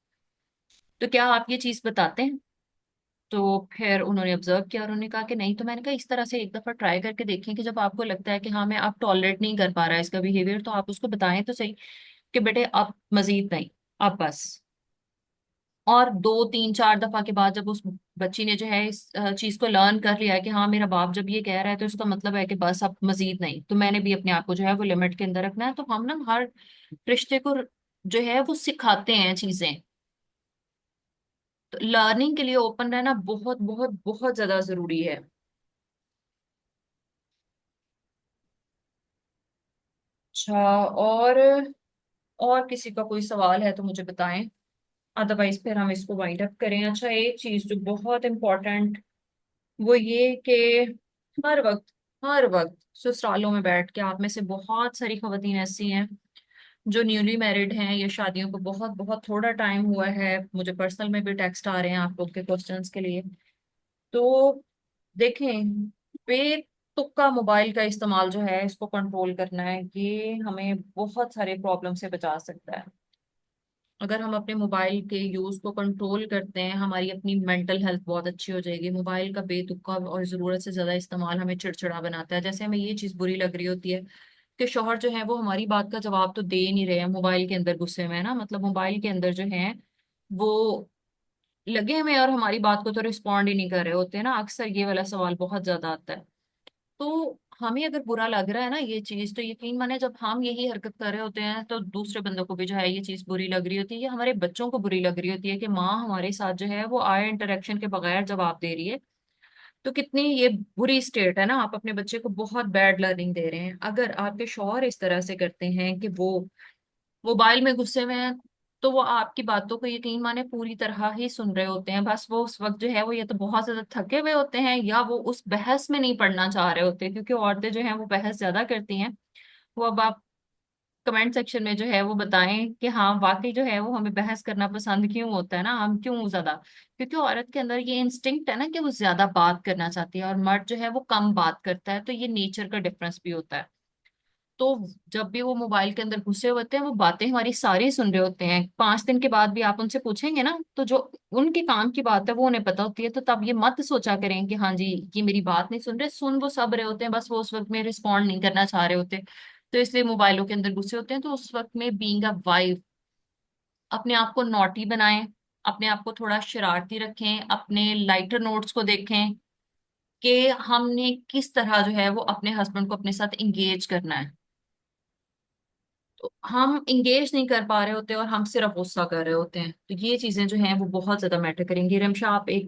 तो क्या आप ये चीज बताते हैं? तो फिर उन्होंने ऑब्जर्व किया और उन्होंने कहा कि नहीं। तो मैंने कहा इस तरह से एक दफा ट्राई करके देखें कि जब आपको लगता है कि हाँ मैं अब टॉलरेट नहीं कर पा रहा है इसका बिहेवियर, तो आप उसको बताएं तो सही कि बेटे अब मजीद नहीं, अब बस। और दो तीन चार दफा के बाद जब उस बच्ची ने जो है इस चीज को लर्न कर लिया है कि हाँ मेरा बाप जब ये कह रहा है तो इसका मतलब है कि बस अब मजीद नहीं, तो मैंने भी अपने आप को जो है वो लिमिट के अंदर रखना है। तो हम ना हर रिश्ते को जो है वो सिखाते हैं चीजें। तो लर्निंग के लिए ओपन रहना बहुत बहुत बहुत ज्यादा जरूरी है। अच्छा, और किसी का कोई सवाल है तो मुझे बताएं, अदरवाइज फिर हम इसको वाइंड अप करें। अच्छा, एक चीज जो बहुत इम्पोर्टेंट, वो ये कि हर वक्त ससुरालों में बैठ के, आप में से बहुत सारी खवातीन ऐसी हैं जो न्यूली मैरिड हैं या शादियों को बहुत बहुत थोड़ा टाइम हुआ है, मुझे पर्सनल में भी टेक्स्ट आ रहे हैं आप लोग के क्वेश्चंस के लिए। तो देखें, बेतुका मोबाइल का इस्तेमाल जो है इसको कंट्रोल करना है, ये हमें बहुत सारे प्रॉब्लम से बचा सकता है। अगर हम अपने मोबाइल के यूज को कंट्रोल करते हैं, हमारी अपनी मेंटल हेल्थ बहुत अच्छी हो जाएगी। मोबाइल का बेतुका और जरूरत से ज्यादा इस्तेमाल हमें चिड़चिड़ा बनाता है। जैसे हमें ये चीज बुरी लग रही होती है कि शौहर जो है वो हमारी बात का जवाब तो दे नहीं रहे हैं, मोबाइल के अंदर गुस्से में है ना, मतलब मोबाइल के अंदर जो है वो लगे हमें और हमारी बात को तो रिस्पॉन्ड ही नहीं कर रहे होते हैं ना, अक्सर ये वाला सवाल बहुत ज्यादा आता है। तो हमें अगर बुरा लग रहा है ना ये चीज, तो यकीन माने जब हम यही हरकत कर रहे होते हैं तो दूसरे बंदों को भी जो है ये चीज बुरी लग रही होती है, या हमारे बच्चों को बुरी लग रही होती है कि माँ हमारे साथ जो है वो आए इंटरेक्शन के बगैर जवाब दे रही है। तो कितनी ये बुरी स्टेट है ना, आप अपने बच्चे को बहुत बैड लर्निंग दे रहे हैं। अगर आपके शौहर इस तरह से करते हैं कि वो मोबाइल में गुस्से में हैं, तो वो आपकी बातों को यकीन माने पूरी तरह ही सुन रहे होते हैं, बस वो उस वक्त जो है वो या तो बहुत ज्यादा थके हुए होते हैं या वो उस बहस में नहीं पढ़ना चाह रहे होते, क्योंकि औरतें जो हैं वो बहस ज्यादा करती हैं। वो अब आप कमेंट सेक्शन में जो है वो बताएं कि हाँ वाकई जो है वो हमें बहस करना पसंद क्यों होता है ना, हम क्यों ज्यादा, क्योंकि औरत के अंदर ये इंस्टिंक्ट है ना कि वो ज्यादा बात करना चाहती है और मर्द जो है वो कम बात करता है, तो ये नेचर का डिफरेंस भी होता है। तो जब भी वो मोबाइल के अंदर घुसे होते हैं वो बातें हमारी सारी सुन रहे होते हैं, 5 दिन के बाद भी आप उनसे पूछेंगे ना तो जो उनके काम की बात है वो उन्हें पता होती है। तो तब ये मत सोचा करें कि हाँ जी ये मेरी बात नहीं सुन रहे, सुन वो सब रहे होते हैं, बस वो उस वक्त में रिस्पॉन्ड नहीं करना चाह रहे होते, तो इसलिए मोबाइलों के अंदर घुसे होते हैं। तो उस वक्त में बीइंग अ वाइफ अपने आप को नॉटी बनाएं, अपने आप को थोड़ा शरारती रखें, अपने लाइटर नोट्स को देखें कि हमने किस तरह जो है वो अपने हस्बैंड को अपने साथ इंगेज करना है। तो हम इंगेज नहीं कर पा रहे होते और हम सिर्फ गुस्सा कर रहे होते हैं, तो ये चीजें जो हैं वो बहुत ज्यादा मैटर करेंगी। रमशा आप एक